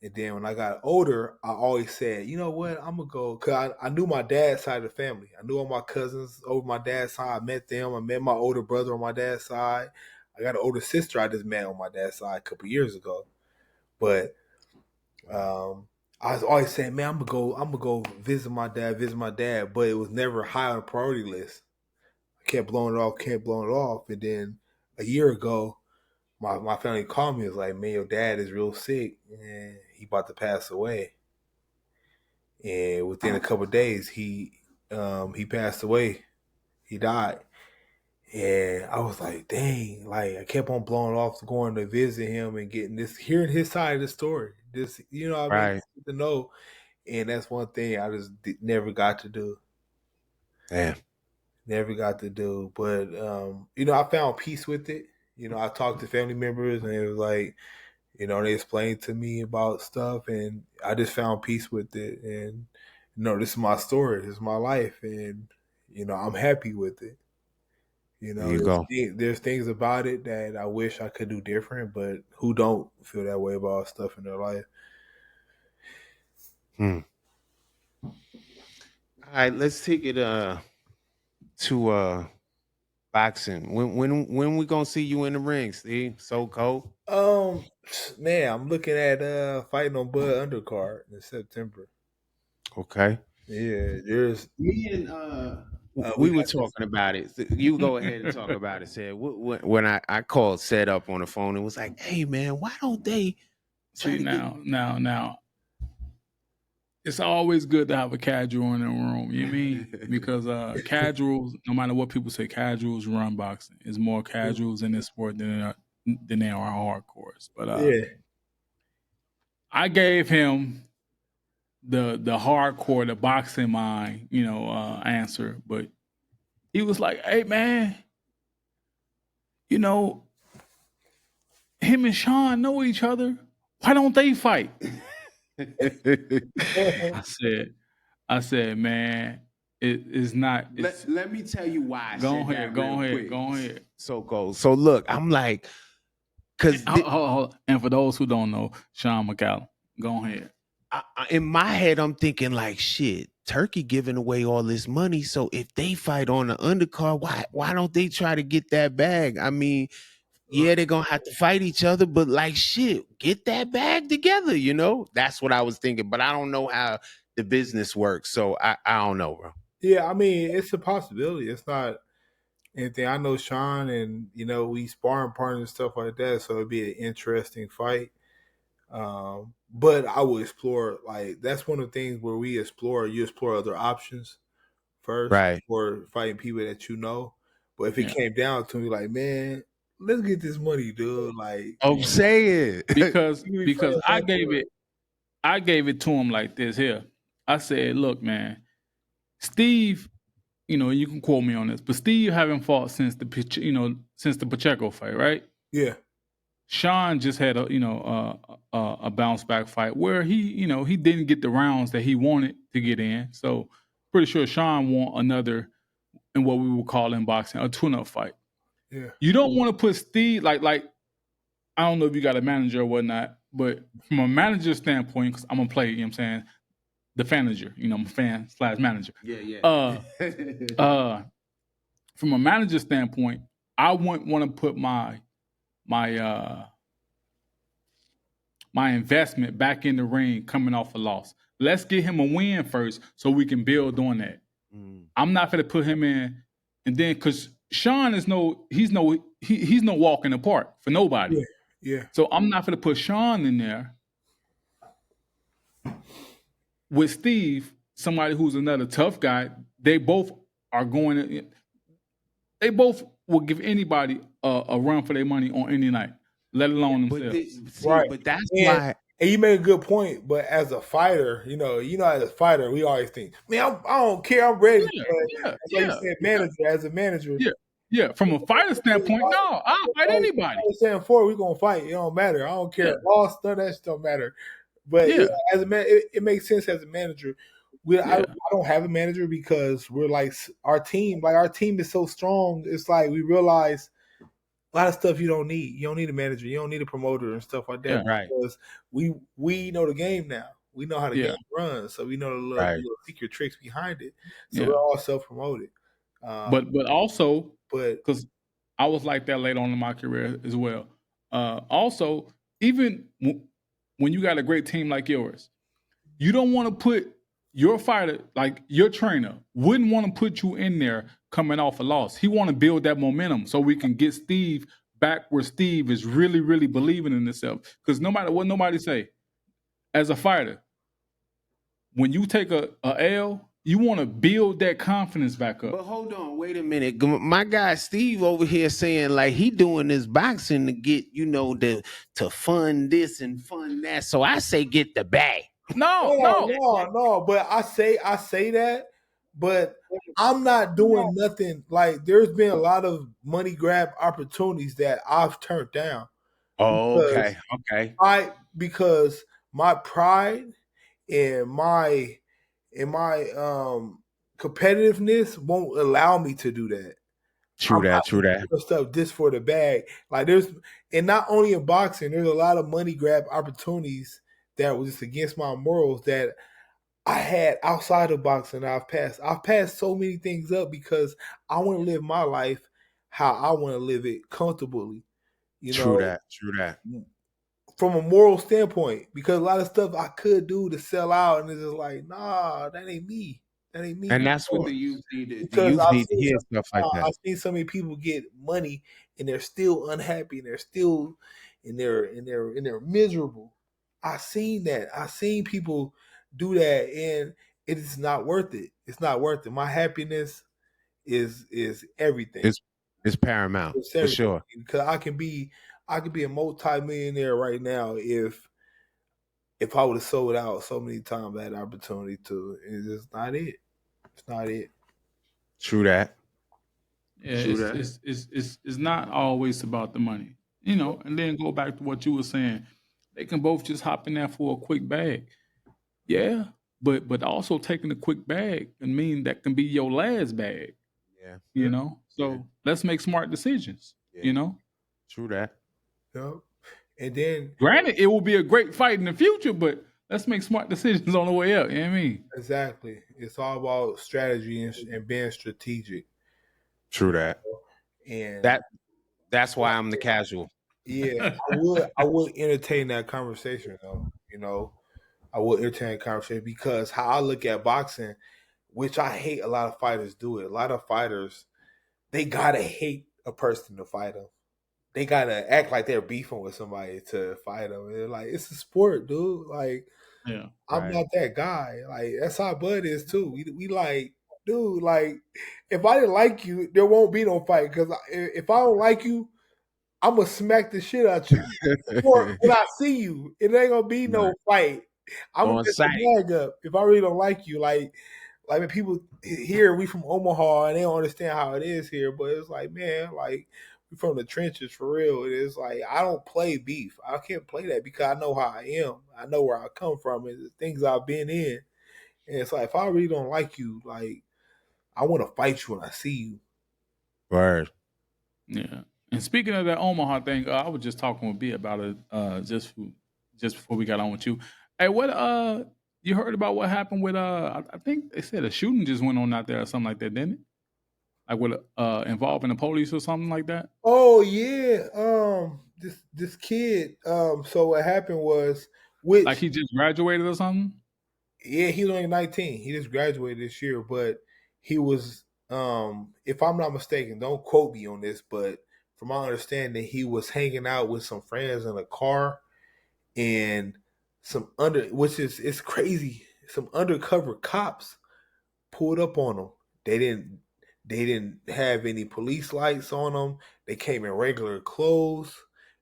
[SPEAKER 1] And then when I got older, I always said, you know what, I'm gonna go, cause I knew my dad's side of the family. I knew all my cousins over my dad's side. I met them. I met my older brother on my dad's side. I got an older sister I just met on my dad's side a couple years ago. But I was always saying, man, I'm gonna go visit my dad, but it was never high on the priority list. I kept blowing it off, and then a year ago, my family called me. It was like, man, your dad is real sick, and he about to pass away. And within a couple of days, he passed away. He died, and I was like, dang! Like I kept on blowing off, going to visit him and hearing his side of the story. This, what I mean,
[SPEAKER 6] right.
[SPEAKER 1] to know. And that's one thing I just never got to do.
[SPEAKER 6] Damn.
[SPEAKER 1] Never got to do. But I found peace with it. I talked to family members, and it was like, they explained to me about stuff, and I just found peace with it. And this is my story, this is my life, and I'm happy with it.
[SPEAKER 6] There you go.
[SPEAKER 1] There's things about it that I wish I could do different, but who don't feel that way about stuff in their life?
[SPEAKER 6] Hmm. All right, let's take it to boxing. When we gonna see you in the ring, Steve? So cold.
[SPEAKER 1] Um, Man, I'm looking at fighting on Bud Undercard in September.
[SPEAKER 6] Okay.
[SPEAKER 1] Yeah, there's
[SPEAKER 6] Me and
[SPEAKER 1] we
[SPEAKER 6] we were
[SPEAKER 1] got this.
[SPEAKER 6] talking about it. So you go ahead and talk about it. Said when I called set up on the phone, it was like, hey man, why don't they try
[SPEAKER 5] See
[SPEAKER 6] to get
[SPEAKER 5] now, it's always good to have a casual in the room. You mean because casuals, no matter what people say, casuals run boxing. It's more casuals in this sport than there are hardcores. But
[SPEAKER 1] Yeah,
[SPEAKER 5] I gave him the hardcore, the boxing mind, answer. But he was like, "Hey man, you know, him and Sean know each other. Why don't they fight?" I said, man, it is not. It's
[SPEAKER 6] let me tell you why I
[SPEAKER 5] go
[SPEAKER 6] said
[SPEAKER 5] ahead,
[SPEAKER 6] that real quick.
[SPEAKER 5] go ahead.
[SPEAKER 6] So cold. So look, I'm like, because
[SPEAKER 5] Hold. And for those who don't know, Sean McCallum, go ahead.
[SPEAKER 6] in my head, I'm thinking like, shit, Turkey giving away all this money. So if they fight on the undercard, why don't they try to get that bag? I mean, yeah, they're gonna have to fight each other, but like shit, get that bag together, That's what I was thinking, but I don't know how the business works. So I don't know, bro.
[SPEAKER 1] yeah. I mean, it's a possibility. It's not anything. I know Sean, and we sparring partners and stuff like that. So it'd be an interesting fight. But I will explore, like, that's one of the things where you explore other options first
[SPEAKER 6] Right.
[SPEAKER 1] before fighting people that you know. But if it
[SPEAKER 5] Yeah,
[SPEAKER 1] came down to me, like, man, let's get this money, dude. Like,
[SPEAKER 6] I'm saying.
[SPEAKER 5] because
[SPEAKER 1] you be
[SPEAKER 5] because
[SPEAKER 1] fighting
[SPEAKER 5] I gave
[SPEAKER 1] hardcore.
[SPEAKER 5] it. I gave it to him like this here. I said, look, man, Steve, you can quote me on this, but Steve haven't fought since the Pacheco fight, right?
[SPEAKER 1] Yeah.
[SPEAKER 5] Sean just had a bounce back fight where he didn't get the rounds that he wanted to get in. So pretty sure Sean won another in what we would call in boxing a tune-up fight.
[SPEAKER 1] Yeah.
[SPEAKER 5] You don't want to put Steve like I don't know if you got a manager or whatnot, but from a manager standpoint, because I'm gonna play, you know what I'm saying, the fanager, I'm a fan / manager.
[SPEAKER 6] Yeah.
[SPEAKER 5] From a manager standpoint, I wouldn't want to put my investment back in the ring coming off a loss. Let's get him a win first so we can build on that. I'm not going to put him in, and then because Sean is he's no walk in the park for nobody.
[SPEAKER 1] Yeah.
[SPEAKER 5] So I'm not going to put Sean in there with Steve, somebody who's another tough guy. They both are going to. They both will give anybody a run for their money on any night, let alone themselves.
[SPEAKER 1] Right.
[SPEAKER 6] But that's
[SPEAKER 1] And,
[SPEAKER 6] why.
[SPEAKER 1] and you made a good point. But as a fighter, as a fighter, we always think, man, I don't care. I'm ready. Like you said, manager, as a manager.
[SPEAKER 5] Yeah. From a fighter standpoint, no, I'll fight anybody.
[SPEAKER 1] Saying we're gonna fight. It don't matter. I don't care. Lost, none of that shit don't matter. But as a man, it makes sense as a manager. I don't have a manager because we're like our team. Like our team is so strong. It's like we realize a lot of stuff you don't need. You don't need a manager. You don't need a promoter and stuff like that.
[SPEAKER 6] Right.
[SPEAKER 1] Because we know the game now. We know how the game runs. So we know the little secret tricks behind it. So we're all self-promoted.
[SPEAKER 5] But also, because I was like that late on in my career as well. Also, even when you got a great team like yours, you don't want to put your fighter, like your trainer, wouldn't want to put you in there coming off a loss. He want to build that momentum so we can get Steve back where Steve is really, really believing in himself. Because no matter what nobody say, as a fighter, when you take a L, you want to build that confidence back up.
[SPEAKER 6] But hold on, wait a minute. My guy Steve over here saying like he doing this boxing to get, to fund this and fund that. So I say get the bag.
[SPEAKER 1] No. But I say that, but I'm not doing nothing. Like there's been a lot of money grab opportunities that I've turned down.
[SPEAKER 6] Oh, okay.
[SPEAKER 1] Because my pride and my competitiveness won't allow me to do that.
[SPEAKER 6] True that.
[SPEAKER 1] Stuff just for the bag. Like and not only in boxing, there's a lot of money grab opportunities that was just against my morals that I had outside of boxing. I've passed so many things up because I want to live my life how I want to live it comfortably.
[SPEAKER 6] True that.
[SPEAKER 1] From a moral standpoint, because a lot of stuff I could do to sell out, and it's just like, nah, that ain't me.
[SPEAKER 6] And that's what the youth need to hear stuff like that.
[SPEAKER 1] I've seen so many people get money and they're still unhappy and they're still and they're miserable. I've seen that. I've seen people do that, and it is not worth it. It's not worth it. My happiness is everything.
[SPEAKER 6] It's paramount for sure.
[SPEAKER 1] Because I can be a multi-millionaire right now if I would have sold out so many times I had opportunity to. It's just not it. It's not it.
[SPEAKER 6] True that.
[SPEAKER 5] Yeah, it's not always about the money, and then go back to what you were saying. They can both just hop in there for a quick bag. Yeah, but also taking a quick bag can mean that can be your last bag.
[SPEAKER 6] Yeah.
[SPEAKER 5] So let's make smart decisions.
[SPEAKER 6] True that.
[SPEAKER 1] And then
[SPEAKER 5] granted, it will be a great fight in the future, but let's make smart decisions on the way up. You know what I mean?
[SPEAKER 1] Exactly. It's all about strategy and being strategic.
[SPEAKER 6] True that.
[SPEAKER 1] And
[SPEAKER 6] that's why I'm the casual.
[SPEAKER 1] Yeah, I would entertain that conversation though. I would entertain a conversation because how I look at boxing, which I hate a lot of fighters do it. A lot of fighters, they gotta hate a person to fight them. They gotta act like they're beefing with somebody to fight them. They're like, it's a sport, dude. Like, I'm not that guy. Like, that's how Bud is too. We like, dude. Like, if I didn't like you, there won't be no fight. Because if I don't like you, I'm gonna smack the shit out you. Or when I see you, it ain't gonna be no fight. I'm gonna
[SPEAKER 6] On
[SPEAKER 1] get the
[SPEAKER 6] site.
[SPEAKER 1] bag up if I really don't like you. Like when people here, we from Omaha and they don't understand how it is here, but it's like, man, like we from the trenches for real. It is like I don't play beef. I can't play that because I know how I am. I know where I come from and the things I've been in. And it's like if I really don't like you, like I want to fight you when I see you.
[SPEAKER 6] Word.
[SPEAKER 5] Yeah. And speaking of that Omaha thing, I was just talking with B about it just before we got on with you. Hey, what you heard about what happened with I think they said a shooting just went on out there or something like that, didn't it? Like with involving the police or something like that?
[SPEAKER 1] Oh yeah, this kid. So what happened was,
[SPEAKER 5] Like
[SPEAKER 1] which
[SPEAKER 5] he just graduated or something?
[SPEAKER 1] yeah, he's only 19. He just graduated this year, but he was, if I'm not mistaken, don't quote me on this, but from my understanding, he was hanging out with some friends in a car and which is it's crazy. Some undercover cops pulled up on him. They didn't they didn't have any police lights on them. They came in regular clothes.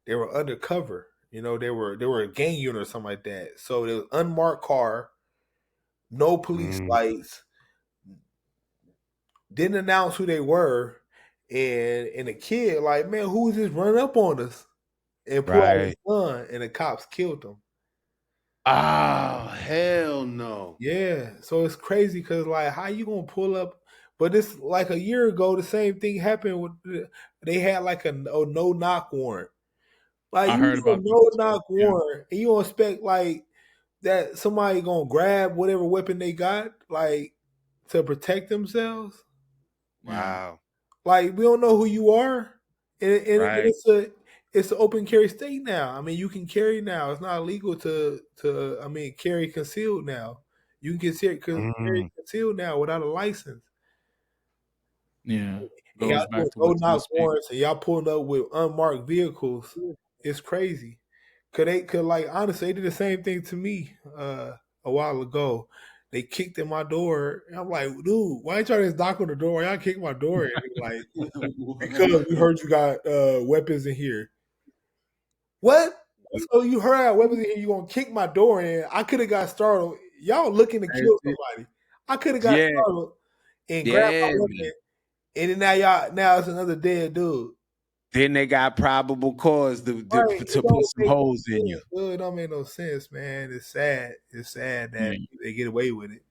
[SPEAKER 1] They were undercover. You know, they were a gang unit or something like that. So it was unmarked car, no police
[SPEAKER 6] Mm,
[SPEAKER 1] lights, didn't announce who they were, and the kid like, man, who is this running up on us? And pulled out his
[SPEAKER 6] right.
[SPEAKER 1] gun, and the cops killed him.
[SPEAKER 6] Oh, hell no.
[SPEAKER 1] Yeah, so it's crazy because like, how you gonna pull up? But this like a year ago, the same thing happened with they had like a no knock warrant. Like
[SPEAKER 5] I
[SPEAKER 1] you
[SPEAKER 5] heard
[SPEAKER 1] get a
[SPEAKER 5] about that
[SPEAKER 1] no
[SPEAKER 5] too.
[SPEAKER 1] knock
[SPEAKER 5] Yeah.
[SPEAKER 1] warrant, and you don't expect like that somebody gonna grab whatever weapon they got like to protect themselves.
[SPEAKER 5] Yeah.
[SPEAKER 6] Wow.
[SPEAKER 1] Like we don't know who you are, and
[SPEAKER 6] Right.
[SPEAKER 1] it's an open carry state now. I mean, you can carry now. It's not illegal to I mean carry concealed now. You can carry
[SPEAKER 6] Mm,
[SPEAKER 1] concealed now without a license.
[SPEAKER 5] Yeah.
[SPEAKER 1] And y'all
[SPEAKER 5] Goes
[SPEAKER 1] doing
[SPEAKER 5] back to
[SPEAKER 1] no
[SPEAKER 5] what you were
[SPEAKER 1] knock
[SPEAKER 5] speaking.
[SPEAKER 1] warrants, and y'all pulling up with unmarked vehicles. It's crazy. Could like honestly, they did the same thing to me a while ago. They kicked in my door, and I'm like, dude, why ain't y'all just knock on the door? Why y'all kick my door in? They're like, because we heard you got weapons in here. What? So you heard I got weapons in here, you gonna kick my door in. I could have got startled. Y'all looking to kill somebody. I could have got
[SPEAKER 6] Yeah,
[SPEAKER 1] startled and grabbed
[SPEAKER 6] yeah,
[SPEAKER 1] my
[SPEAKER 6] man.
[SPEAKER 1] weapon. And then now it's another dead dude.
[SPEAKER 6] Then they got probable cause
[SPEAKER 1] Right. It
[SPEAKER 6] to put
[SPEAKER 1] don't
[SPEAKER 6] some
[SPEAKER 1] make no
[SPEAKER 6] holes in you.
[SPEAKER 1] sense, dude. It don't make no sense, man. It's sad. It's sad that
[SPEAKER 5] Yeah.
[SPEAKER 1] they get away with it.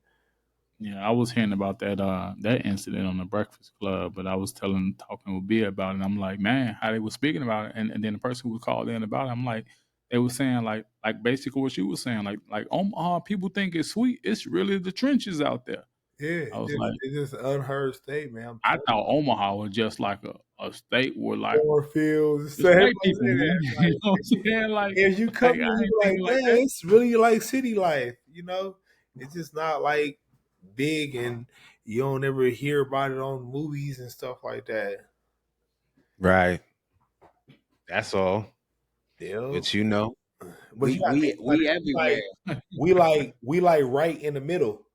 [SPEAKER 5] Yeah, I was hearing about that incident on the Breakfast Club, but I was talking with B about it. And I'm like, man, how they were speaking about it, and then the person who was called in about it, I'm like, they were saying like basically what you were saying, like Omaha people think it's sweet, it's really the trenches out there.
[SPEAKER 1] Yeah,
[SPEAKER 5] I was like,
[SPEAKER 1] it's just an unheard state, man. I'm
[SPEAKER 5] I
[SPEAKER 1] telling
[SPEAKER 5] thought Omaha was just like a state where
[SPEAKER 1] you,
[SPEAKER 5] like
[SPEAKER 1] cornfields.
[SPEAKER 5] it's
[SPEAKER 1] So everybody
[SPEAKER 5] white people,
[SPEAKER 1] say
[SPEAKER 5] man.
[SPEAKER 1] that.
[SPEAKER 5] You
[SPEAKER 1] Like,
[SPEAKER 5] know what I'm saying?
[SPEAKER 1] if you come
[SPEAKER 5] Like
[SPEAKER 1] here,
[SPEAKER 5] I
[SPEAKER 1] you
[SPEAKER 5] ain't
[SPEAKER 1] be like,
[SPEAKER 5] thinking like
[SPEAKER 1] man,
[SPEAKER 5] that.
[SPEAKER 1] it's really like city life. You know, it's just not like big, and you don't ever hear about it on movies and stuff like that.
[SPEAKER 6] Right. That's all.
[SPEAKER 1] Yeah,
[SPEAKER 6] But you know,
[SPEAKER 1] but you
[SPEAKER 6] we
[SPEAKER 1] gotta think
[SPEAKER 6] we
[SPEAKER 1] about
[SPEAKER 6] we
[SPEAKER 1] it.
[SPEAKER 6] everywhere.
[SPEAKER 1] We like right in the middle.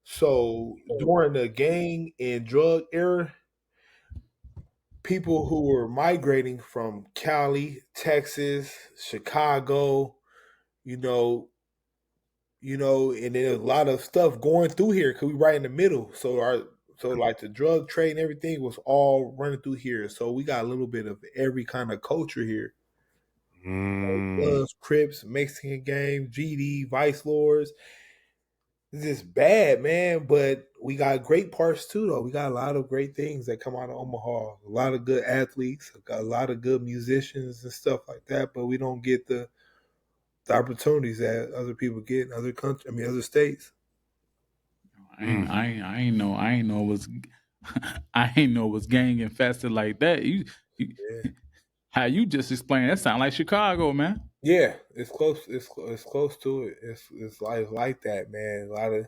[SPEAKER 1] So during the gang and drug era, people who were migrating from Cali, Texas, Chicago, you know, and there's a lot of stuff going through here because we right in the middle. So like the drug trade and everything was all running through here. So we got a little bit of every kind of culture here.
[SPEAKER 6] Mm,
[SPEAKER 1] Bloods, Crips, Mexican gang, GD, Vice Lords. It's just bad, man. But we got great parts too, though. We got a lot of great things that come out of Omaha. A lot of good athletes, got a lot of good musicians and stuff like that. But we don't get the opportunities that other people get in other countries. I mean, other states.
[SPEAKER 6] mm.
[SPEAKER 5] I ain't know it was I ain't know it was gang infested like that. You
[SPEAKER 1] Yeah,
[SPEAKER 5] how you just explained that sound like Chicago, man.
[SPEAKER 1] yeah. It's close. It's close to it. It's like that, man. A lot of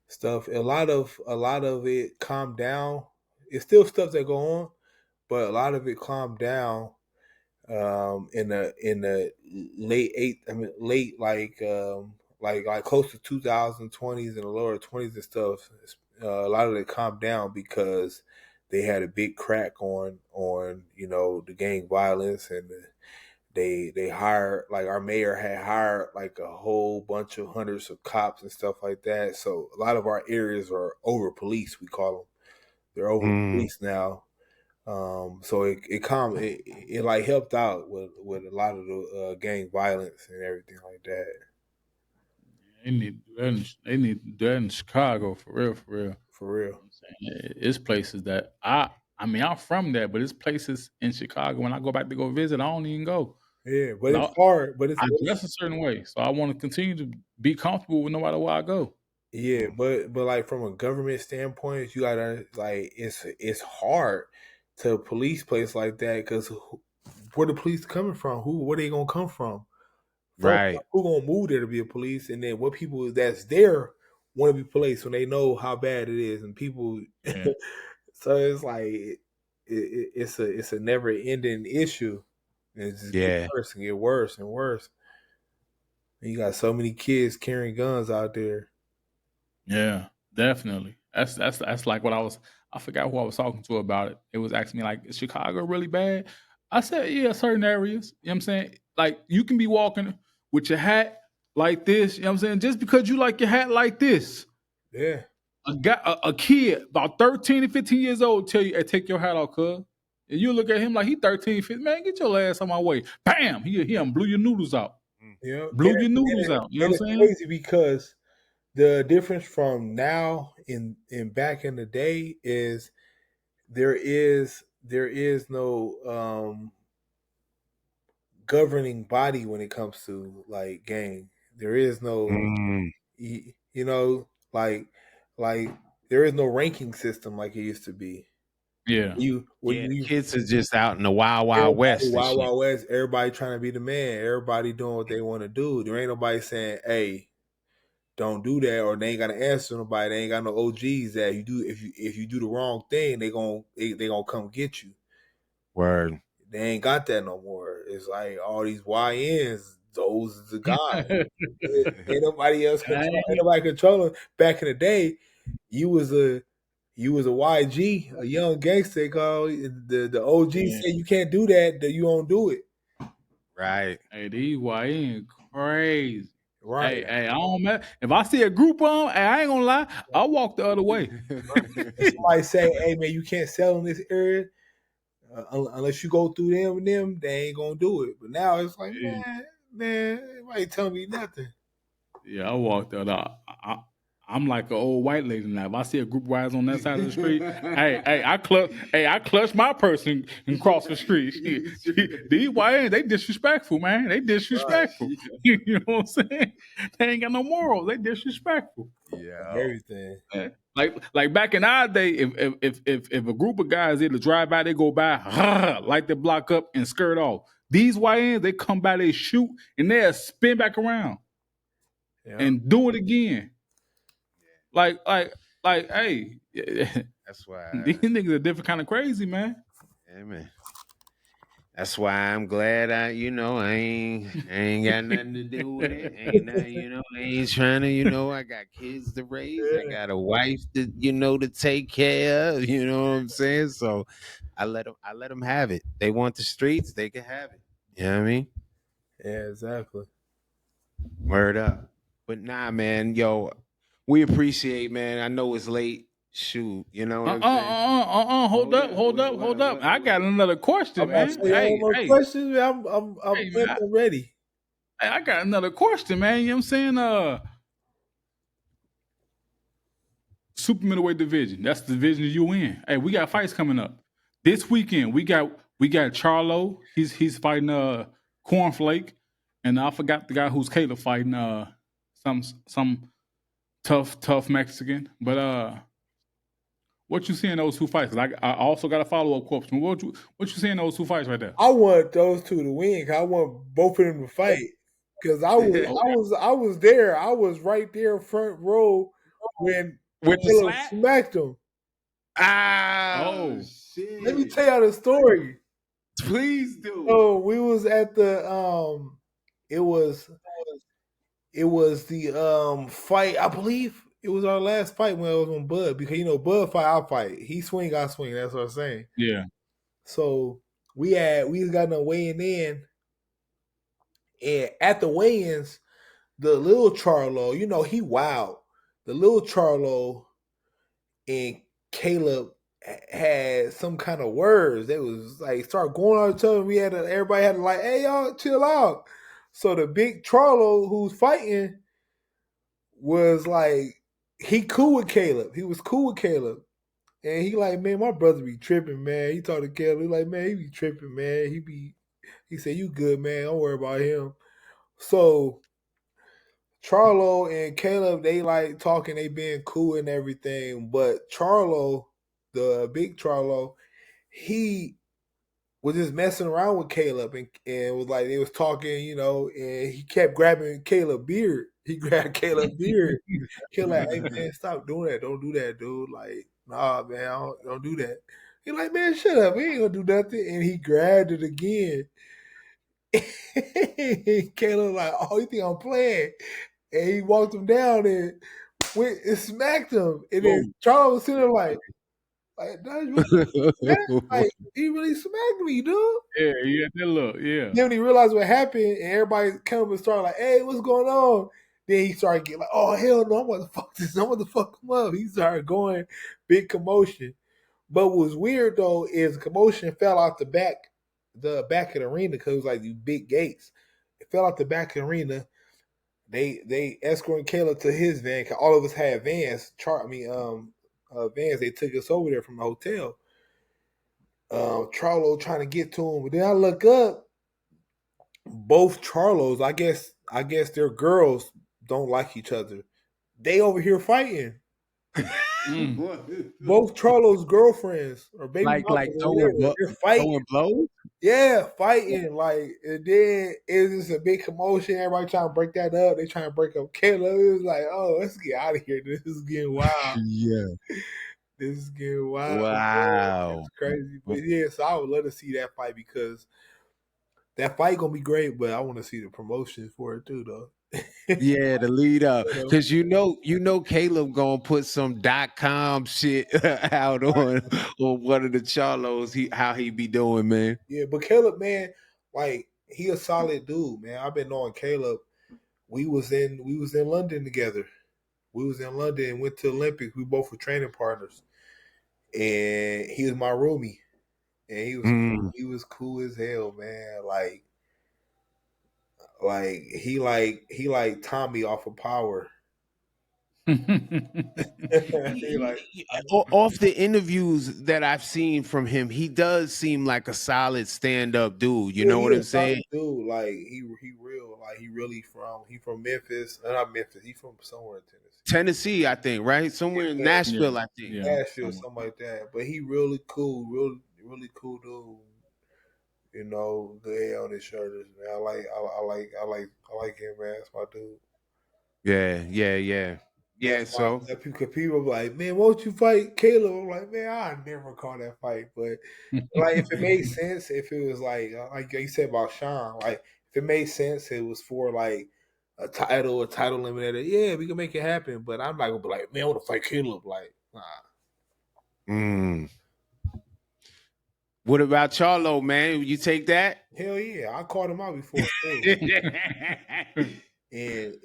[SPEAKER 1] stuff. A lot of it calmed down. It's still stuff that go on, but a lot of it calmed down in the late like close to 2020s and the lower 20s and stuff. A lot of it calmed down because they had a big crack on the gang violence and they hired, like, our mayor had hired like a whole bunch of hundreds of cops and stuff like that. So a lot of our areas are over police. We call them. They're over
[SPEAKER 6] Mm.
[SPEAKER 1] police now. So it like helped out with a lot of the gang violence and everything like that.
[SPEAKER 5] They need to do that. They need to do that in Chicago for real, for real.
[SPEAKER 1] For real.
[SPEAKER 5] I'm saying it's places that I mean, I'm from there, but it's places in Chicago when I go back to go visit, I don't even go.
[SPEAKER 1] Yeah, but
[SPEAKER 5] 'Cause
[SPEAKER 1] it's hard.
[SPEAKER 5] I dress a certain way, so I want to continue to be comfortable with no matter where I go.
[SPEAKER 1] Yeah, but like from a government standpoint, you gotta like it's hard to police place like that because where the police coming from? Where they gonna come from? First,
[SPEAKER 6] Right.
[SPEAKER 1] who gonna move there to be a police, and then what people that's there want to be police when they know how bad it is, and people.
[SPEAKER 5] Yeah.
[SPEAKER 1] So it's like it's a never ending issue, and it's just get
[SPEAKER 6] Yeah.
[SPEAKER 1] worse and get worse and worse. And you got so many kids carrying guns out there.
[SPEAKER 5] Yeah, definitely. That's like what I forgot who I was talking to about it. It was asking me like, is Chicago really bad? I said, yeah, certain areas. You know what I'm saying? Like you can be walking with your hat like this, you know what I'm saying? Just because you like your hat like this.
[SPEAKER 1] Yeah.
[SPEAKER 5] A kid about 13 to 15 years old tell you, hey, take your hat off, cuz. And you look at him like he 13, 15. Man, get your ass on my way. Bam! He done blew your noodles out.
[SPEAKER 1] Yeah.
[SPEAKER 5] Blew your noodles out. You know
[SPEAKER 1] And
[SPEAKER 5] what
[SPEAKER 1] it's
[SPEAKER 5] I'm saying?
[SPEAKER 1] crazy because the difference from now in back in the day is there is no governing body when it comes to like gang. There is no
[SPEAKER 6] Mm.
[SPEAKER 1] you know like there is no ranking system like it used to be.
[SPEAKER 5] Yeah.
[SPEAKER 1] When
[SPEAKER 6] Yeah, the
[SPEAKER 1] you
[SPEAKER 6] kids are just out in the wild, wild
[SPEAKER 1] everybody
[SPEAKER 6] west and
[SPEAKER 1] Wild
[SPEAKER 6] shit.
[SPEAKER 1] Wild West, everybody trying to be the man, everybody doing what they want to do. There ain't nobody saying, "Hey, don't do that," or they ain't got to answer nobody. They ain't got no OGs that you do if you do the wrong thing, they gonna come get you.
[SPEAKER 6] Word.
[SPEAKER 1] They ain't got that no more. It's like all these YNs, those is the guys. Ain't nobody else control. Ain't nobody controlling. Back in the day, you was a YG, a young gangster. They call the OG
[SPEAKER 5] Yeah.
[SPEAKER 1] say you can't do that. That you don't do it.
[SPEAKER 6] Right.
[SPEAKER 5] Hey, these YN crazy.
[SPEAKER 1] Right.
[SPEAKER 5] Hey, I don't matter. If I see a group on, hey, I ain't gonna lie, I'll walk the other way.
[SPEAKER 1] If somebody say, "Hey man, you can't sell in this area unless you go through them," they ain't gonna do it. But now it's like,
[SPEAKER 5] Yeah,
[SPEAKER 1] man, nobody tell me nothing.
[SPEAKER 5] yeah, I walk the other. I'm like an old white lady now. If I see a group rise on that side of the street, I clutch my person and cross the street. These YNs, they disrespectful, man. They disrespectful. You know what I'm saying? They ain't got no morals. They disrespectful.
[SPEAKER 6] Yeah.
[SPEAKER 1] Everything.
[SPEAKER 5] Like back in our day, if a group of guys either drive by, they go by, light their block up and skirt off. These YNs, they come by, they shoot, and they'll spin back around
[SPEAKER 1] Yeah.
[SPEAKER 5] and do it again. Like, hey,
[SPEAKER 6] That's why.
[SPEAKER 5] these niggas are different kind of crazy, man.
[SPEAKER 6] Yeah, man. That's why I'm glad I ain't got nothing to do with it. Ain't nothing, I ain't trying to, I got kids to raise. I got a wife to take care of. You know what I'm saying? So I let them have it. They want the streets, they can have it. You know what I mean?
[SPEAKER 1] Yeah, exactly.
[SPEAKER 6] Word up. But nah, man, yo, we appreciate, man. I know it's late. Shoot, you know what I'm saying?
[SPEAKER 5] Hold up. I got another question,
[SPEAKER 1] I'm about to
[SPEAKER 5] man.
[SPEAKER 1] say,
[SPEAKER 5] Hey,
[SPEAKER 1] more
[SPEAKER 5] hey,
[SPEAKER 1] questions. I'm
[SPEAKER 5] hey, man.
[SPEAKER 1] I'm ready.
[SPEAKER 5] I got another question, man. You know what I'm saying? Super middleweight division. That's the division you in. Hey, we got fights coming up. This weekend, we got Charlo. He's fighting Cornflake. And I forgot the guy who's Caleb fighting some tough Mexican. But what you see in those two fights? 'Cause I also got a follow-up question. What you see in those two fights right there?
[SPEAKER 1] I want those two to win. 'Cause I want both of them to fight. Because I was there. I was right there front row when
[SPEAKER 6] With the
[SPEAKER 1] Caleb
[SPEAKER 6] slap?
[SPEAKER 1] smacked him.
[SPEAKER 6] Oh, shit.
[SPEAKER 1] Let me tell y'all the story.
[SPEAKER 6] Please do.
[SPEAKER 1] So we was at the it was the fight. I believe it was our last fight when I was on Bud because Bud fight, I fight. He swing, I swing. That's what I'm saying.
[SPEAKER 5] Yeah.
[SPEAKER 1] So we got no weighing in, And at the weigh-ins, the little Charlo, he wild. The little Charlo and Caleb had some kind of words. They was like start going on each other. Everybody had to like, hey y'all, chill out. So the big Charlo who's fighting was like, he cool with Caleb. He was cool with Caleb. And he like, man, my brother be tripping, man. He talked to Caleb. He like, man, he be tripping, man. He said, you good, man. Don't worry about him. So Charlo and Caleb, they like talking, they being cool and everything. But Charlo, the big Charlo, he was just messing around with Caleb and was like, they was talking, and he kept grabbing Caleb's beard. He grabbed Caleb's beard. Caleb like, hey man, stop doing that. Don't do that, dude. Like, nah, man, don't do that. He like, man, shut up. He ain't gonna do nothing. And he grabbed it again. Caleb like, oh, you think I'm playing? And he walked him down and went and smacked him. And then Charles was sitting there like, Dodge, what the like, he really smacked me, dude.
[SPEAKER 5] Yeah, that look, yeah.
[SPEAKER 1] Then when he realized what happened, and everybody came up and started like, hey, what's going on? Then he started getting like, oh, hell no, I'm going to fuck this. I'm going to fuck him up. He started going big commotion. But what was weird, though, is commotion fell out the back of the arena because it was like these big gates. It fell out the back of the arena. They escorted Caleb to his van. Cause all of us had vans. Vans. They took us over there from the hotel. Charlo trying to get to him, but then I look up. Both Charlos, I guess their girls don't like each other. They over here fighting. Both Charlo's girlfriends or baby
[SPEAKER 6] like
[SPEAKER 1] mamas, they're fighting.
[SPEAKER 6] throwing blows.
[SPEAKER 1] Yeah, fighting. Like, and then it's just a big commotion. Everybody trying to break that up. They trying to break up Caleb. It was like, oh, let's get out of here. This is getting wild.
[SPEAKER 6] Yeah.
[SPEAKER 1] This is getting wild.
[SPEAKER 6] Wow.
[SPEAKER 1] It's crazy. But yeah, so I would love to see that fight because that fight gonna be great, but I want to see the promotion for it too, though.
[SPEAKER 6] Yeah, the lead up. Because Caleb gonna put some .com shit out on one of the Charlos, how he be doing, man.
[SPEAKER 1] Yeah, but Caleb, man, like he a solid dude, man. I've been knowing Caleb. We was in London together. We was in London and went to Olympics. We both were training partners. And he was my roomie. And he was cool as hell, man. Like he like Tommy off of Power.
[SPEAKER 6] Off the interviews that I've seen from him, he does seem like a solid stand-up dude. You know what I'm saying?
[SPEAKER 1] Dude, like he real, like he from Memphis, not Memphis. He from somewhere in
[SPEAKER 6] Tennessee, I think, right? Somewhere in Nashville, I think.
[SPEAKER 1] Nashville, something like that. But he really cool, really cool dude. The hair on his shoulders. Man. I like him, man. That's my dude.
[SPEAKER 6] Yeah. So
[SPEAKER 1] people like, man, won't you fight Caleb? I'm like, man, I never call that fight. But like, if it made sense, if it was like you said about Sean, like if it made sense, it was for like a title eliminator. Yeah, we can make it happen. But I'm not gonna be like, man, I want to fight Caleb. Like, nah.
[SPEAKER 6] What about Charlo, man? You take that?
[SPEAKER 1] Hell yeah, I called him out before too. and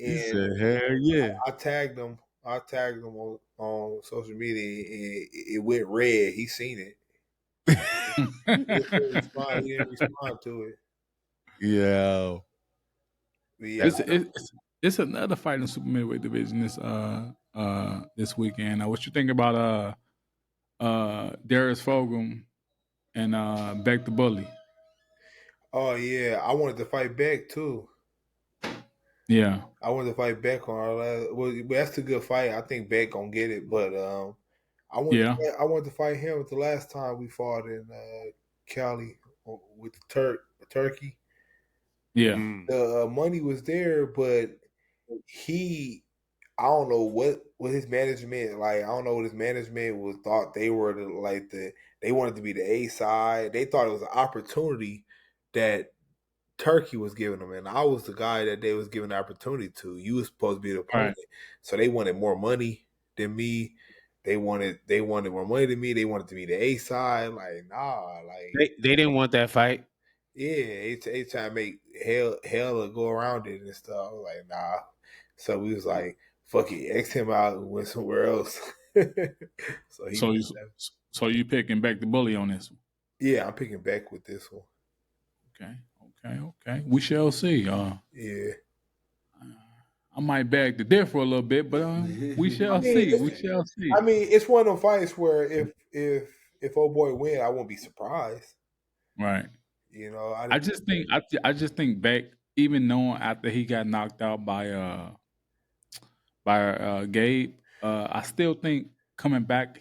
[SPEAKER 6] hell yeah.
[SPEAKER 1] I tagged him on social media and it went red. He seen it. He didn't respond to it.
[SPEAKER 6] Yeah.
[SPEAKER 5] It's another fight in the super middleweight division this weekend. Now, what you think about Darius Fogle and Beck the Bully?
[SPEAKER 1] Oh yeah, I wanted to fight Beck too.
[SPEAKER 5] Yeah,
[SPEAKER 1] I wanted to fight Beck on our last. Well, that's a good fight. I think Beck gonna get it, but I wanted to fight him the last time we fought in Cali with Turkey.
[SPEAKER 5] Yeah,
[SPEAKER 1] the money was there, but I don't know what his management like. I don't know what his management was thought they were they wanted to be the A side. They thought it was an opportunity that Turkey was giving them, and I was the guy that they was giving the opportunity to. You was supposed to be the opponent, so they wanted more money than me. They wanted more money than me. They wanted to be the A side. Like, nah, like
[SPEAKER 6] they didn't want that fight.
[SPEAKER 1] Yeah, they trying to make hell go around it and stuff. I was like, nah. So we was like, fuck it, X him out and went somewhere else. So he
[SPEAKER 5] So
[SPEAKER 1] got
[SPEAKER 5] you
[SPEAKER 1] that.
[SPEAKER 5] so you picking back the bully on this one?
[SPEAKER 1] Yeah, I'm picking back with this one.
[SPEAKER 5] Okay. We shall see.
[SPEAKER 1] Yeah.
[SPEAKER 5] I might beg to differ a little bit, but we
[SPEAKER 1] I
[SPEAKER 5] shall
[SPEAKER 1] mean,
[SPEAKER 5] see. We shall see.
[SPEAKER 1] it's one of them fights where if old boy win, I won't be surprised.
[SPEAKER 5] Right.
[SPEAKER 1] You know,
[SPEAKER 5] I just think back, even knowing after he got knocked out by Gabe, I still think coming back,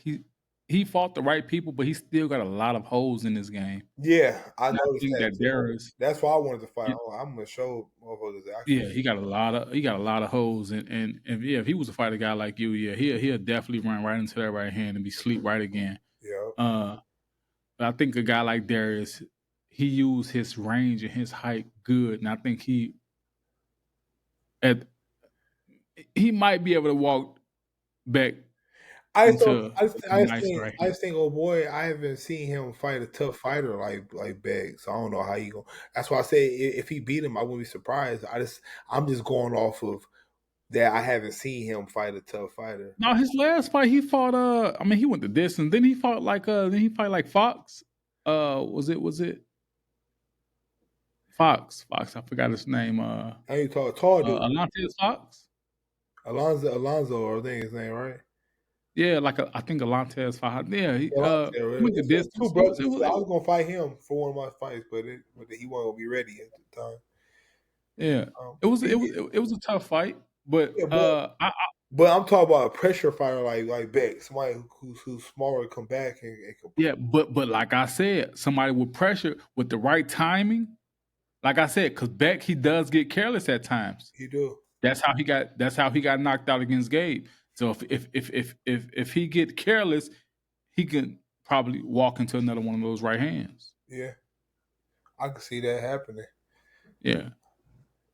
[SPEAKER 5] he fought the right people, but he still got a lot of holes in this game.
[SPEAKER 1] yeah, I
[SPEAKER 5] And I
[SPEAKER 1] noticed
[SPEAKER 5] think
[SPEAKER 1] that
[SPEAKER 5] that
[SPEAKER 1] too.
[SPEAKER 5] Darius,
[SPEAKER 1] That's why I wanted to fight.
[SPEAKER 5] y-
[SPEAKER 1] Oh, I'm gonna show motherfuckers that I can.
[SPEAKER 5] yeah, he got a lot of holes, and yeah, if he was to fight a guy like you, yeah, he'll definitely run right into that right hand and be sleep right again.
[SPEAKER 1] Yeah,
[SPEAKER 5] Uh, but I think a guy like Darius, he used his range and his height good, and I think at he might be able to walk back
[SPEAKER 1] I just don't.
[SPEAKER 5] into a nice right
[SPEAKER 1] I
[SPEAKER 5] hand.
[SPEAKER 1] just think, oh boy, I haven't seen him fight a tough fighter like Beg. So I don't know how he go. That's why I say if he beat him, I wouldn't be surprised. I'm just going off of that. I haven't seen him fight a tough fighter.
[SPEAKER 5] No, his last fight he fought. I mean, he went the distance. Then he fought like then he fight like Fox. Was it Fox? Fox. I forgot his name.
[SPEAKER 1] I ain't tall dude.
[SPEAKER 5] Alonta's Fox.
[SPEAKER 1] Alonzo, or I think his name right.
[SPEAKER 5] Yeah, like I think Alonta's Fox. Yeah, he
[SPEAKER 1] Alonzo,
[SPEAKER 5] went the
[SPEAKER 1] it's two
[SPEAKER 5] distance.
[SPEAKER 1] brothers. I was gonna fight him for one of my fights, but he wasn't gonna be ready at the time.
[SPEAKER 5] Yeah,
[SPEAKER 1] He-
[SPEAKER 5] it was a tough fight, but
[SPEAKER 1] yeah, but I'm talking about a pressure fighter like Beck, somebody who's smaller, come back and
[SPEAKER 5] yeah, but like I said, somebody with pressure with the right timing. Like I said, because Beck he does get careless at times.
[SPEAKER 1] he do.
[SPEAKER 5] That's how he got knocked out against Gabe. So if he get careless, he can probably walk into another one of those right hands.
[SPEAKER 1] Yeah, I can see that happening.
[SPEAKER 5] Yeah.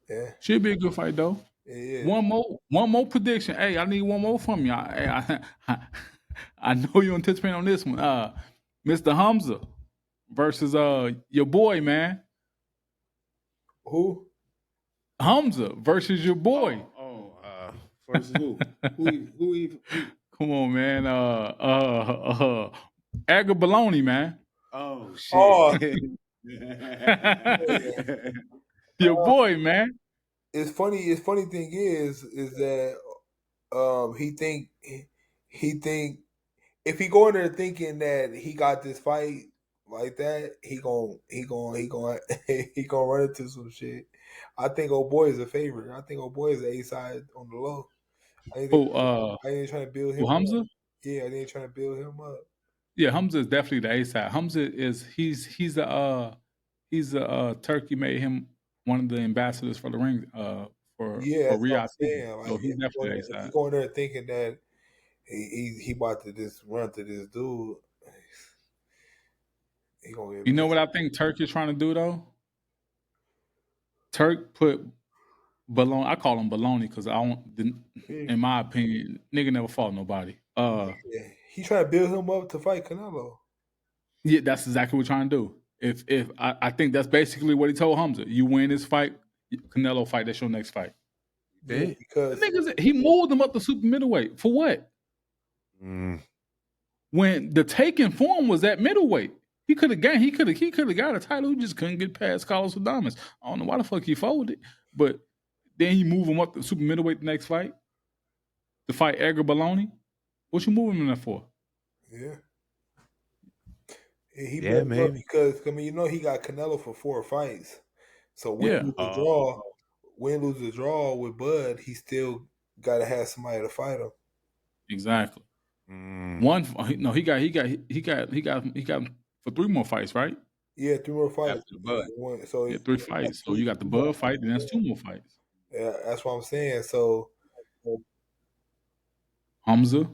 [SPEAKER 1] Yeah,
[SPEAKER 5] Should be a good fight though.
[SPEAKER 1] it is.
[SPEAKER 5] One more prediction. Hey, I need one more from you. I know you anticipating on this one. Mr. Hamza versus your boy, man.
[SPEAKER 1] Who?
[SPEAKER 5] Hamza versus your boy.
[SPEAKER 6] Versus who? Who?
[SPEAKER 5] Come on, man. Edgar Baloney, man.
[SPEAKER 6] Oh shit.
[SPEAKER 1] Oh,
[SPEAKER 5] Your boy, man.
[SPEAKER 1] it's funny. It's funny thing is that he think if he go in there thinking that he got this fight like that, he gonna run into some shit. I think old boy is a favorite. I think old boy is A side on the low. I ain't, I ain't trying to build him
[SPEAKER 5] Who
[SPEAKER 1] up.
[SPEAKER 5] Hamza?
[SPEAKER 1] Yeah, I ain't trying to build him up.
[SPEAKER 5] Yeah, Hamza is definitely the A side. Hamza is he's a Turkey made him one of the ambassadors for the ring
[SPEAKER 1] Yeah,
[SPEAKER 5] for
[SPEAKER 1] that's what I'm
[SPEAKER 5] Riyadh TV.
[SPEAKER 1] saying.
[SPEAKER 5] So
[SPEAKER 1] Like
[SPEAKER 5] he's definitely the A
[SPEAKER 1] if you
[SPEAKER 5] side.
[SPEAKER 1] go in there thinking that he about to just run to this dude, he gonna get
[SPEAKER 5] You know
[SPEAKER 1] messed.
[SPEAKER 5] what I think Turk is trying to do though? Turk put baloney. I call him baloney because I don't. In my opinion, nigga never fought nobody.
[SPEAKER 1] Yeah, he trying to build him up to fight Canelo.
[SPEAKER 5] Yeah, that's exactly what we're trying to do. If I think that's basically what he told Hamza. You win this fight, Canelo fight. That's your next fight.
[SPEAKER 1] Yeah,
[SPEAKER 6] Did?
[SPEAKER 5] The
[SPEAKER 1] because
[SPEAKER 5] niggas, he moved him up to super middleweight for what? When the taking form was at middleweight, he could have gained. He could have got a title. He just couldn't get past Carlos Adames. I don't know why the fuck he folded, but then he moved him up to super middleweight the next fight to fight Edgar Baloney. What you moving him there for?
[SPEAKER 1] yeah, he
[SPEAKER 6] Yeah,
[SPEAKER 1] built him up
[SPEAKER 6] maybe.
[SPEAKER 1] because I mean he got Canelo for 4 fights. So
[SPEAKER 5] Yeah,
[SPEAKER 1] win lose a draw with Bud, he still got to have somebody to fight him.
[SPEAKER 5] exactly. One, no, he got for 3 more fights, right?
[SPEAKER 1] Yeah, 3 more fights.
[SPEAKER 6] After the Bud.
[SPEAKER 1] So
[SPEAKER 5] Yeah,
[SPEAKER 1] it's
[SPEAKER 5] 3 fights. So you got the
[SPEAKER 1] two more
[SPEAKER 5] Bud fight, then that's 2 more fights.
[SPEAKER 1] Yeah, that's what I'm saying. So,
[SPEAKER 5] Hamza.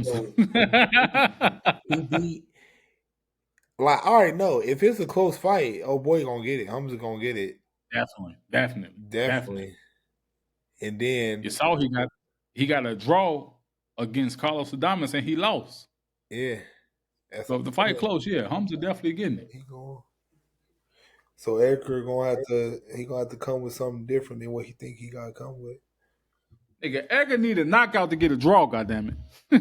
[SPEAKER 1] so he beat. Like I already know if it's a close fight, oh boy, gonna get it. I'm just gonna get it
[SPEAKER 5] Definitely.
[SPEAKER 1] And then
[SPEAKER 5] You saw he got a draw against Carlos Adames and he lost.
[SPEAKER 1] yeah, that's
[SPEAKER 5] So
[SPEAKER 1] what
[SPEAKER 5] if the
[SPEAKER 1] I'm
[SPEAKER 5] fight
[SPEAKER 1] saying.
[SPEAKER 5] close, yeah, Hamza definitely getting it.
[SPEAKER 1] He going. So Edgar gonna have to come with something different than what he think he gotta come with.
[SPEAKER 5] Nigga, Edgar need a knockout to get a draw, goddammit.
[SPEAKER 1] He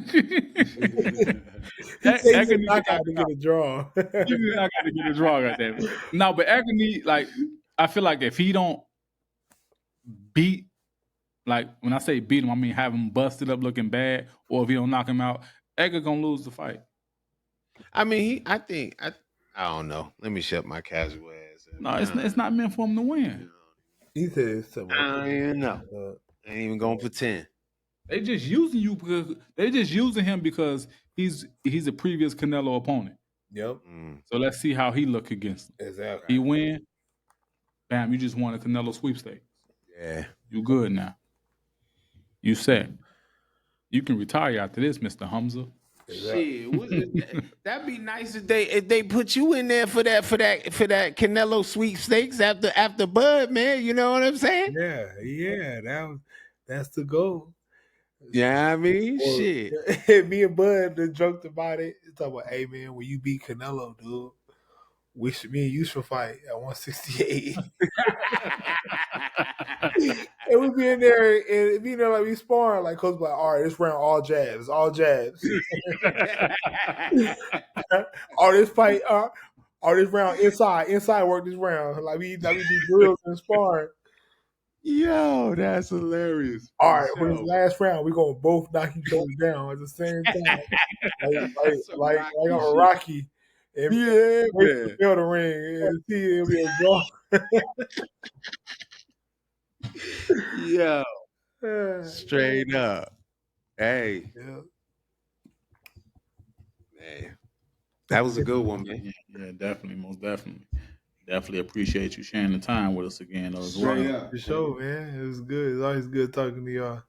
[SPEAKER 1] said he
[SPEAKER 5] Edgar
[SPEAKER 1] need
[SPEAKER 5] need
[SPEAKER 1] a
[SPEAKER 5] a
[SPEAKER 1] knockout to get
[SPEAKER 5] knockout.
[SPEAKER 1] a draw.
[SPEAKER 5] He need a knockout to get a draw, goddammit. No, but Edgar need, like, I feel like if he don't beat, like, when I say beat him, I mean have him busted up looking bad, or if he don't knock him out, Edgar gonna lose the fight.
[SPEAKER 6] I mean, I don't know. Let me shut my casual ass up.
[SPEAKER 5] No, it's not meant for him to win.
[SPEAKER 1] He said it's something.
[SPEAKER 6] I don't even know. I ain't even gonna pretend.
[SPEAKER 5] They just using you because they just using him because he's a previous Canelo opponent.
[SPEAKER 1] Yep.
[SPEAKER 5] So let's see how he look against him.
[SPEAKER 1] Exactly.
[SPEAKER 5] He win, bam, you just won a Canelo sweepstakes.
[SPEAKER 6] Yeah.
[SPEAKER 5] You good now. You set. You can retire after this, Mr. Humza.
[SPEAKER 6] Shit, that'd be nice if they put you in there for that Canelo sweepstakes after Bud, man. You know what I'm saying?
[SPEAKER 1] Yeah. That's the goal.
[SPEAKER 6] Yeah, I mean,
[SPEAKER 1] Or,
[SPEAKER 6] shit.
[SPEAKER 1] Me and Bud joked about it. It's talking about, hey man, when you beat Canelo, dude, me and you should fight at 168. And we be in there and be in there like we sparring, like coach like, all right, this round all jabs. All this fight, all this round inside work this round. Like we do drills and sparring.
[SPEAKER 6] Yo, that's hilarious.
[SPEAKER 1] All right, for this last round, we're gonna both knock each other down at the same time. like on Rocky. And
[SPEAKER 6] yeah, man.
[SPEAKER 1] Fill the ring and see it'll be a draw.
[SPEAKER 6] Yo, straight up. Hey,
[SPEAKER 1] yeah.
[SPEAKER 6] Man, that was a good one, man.
[SPEAKER 5] Yeah, definitely, most definitely. Definitely appreciate you sharing the time with us again.
[SPEAKER 6] Straight up.
[SPEAKER 1] For sure, man. It was good. It's always good talking to y'all.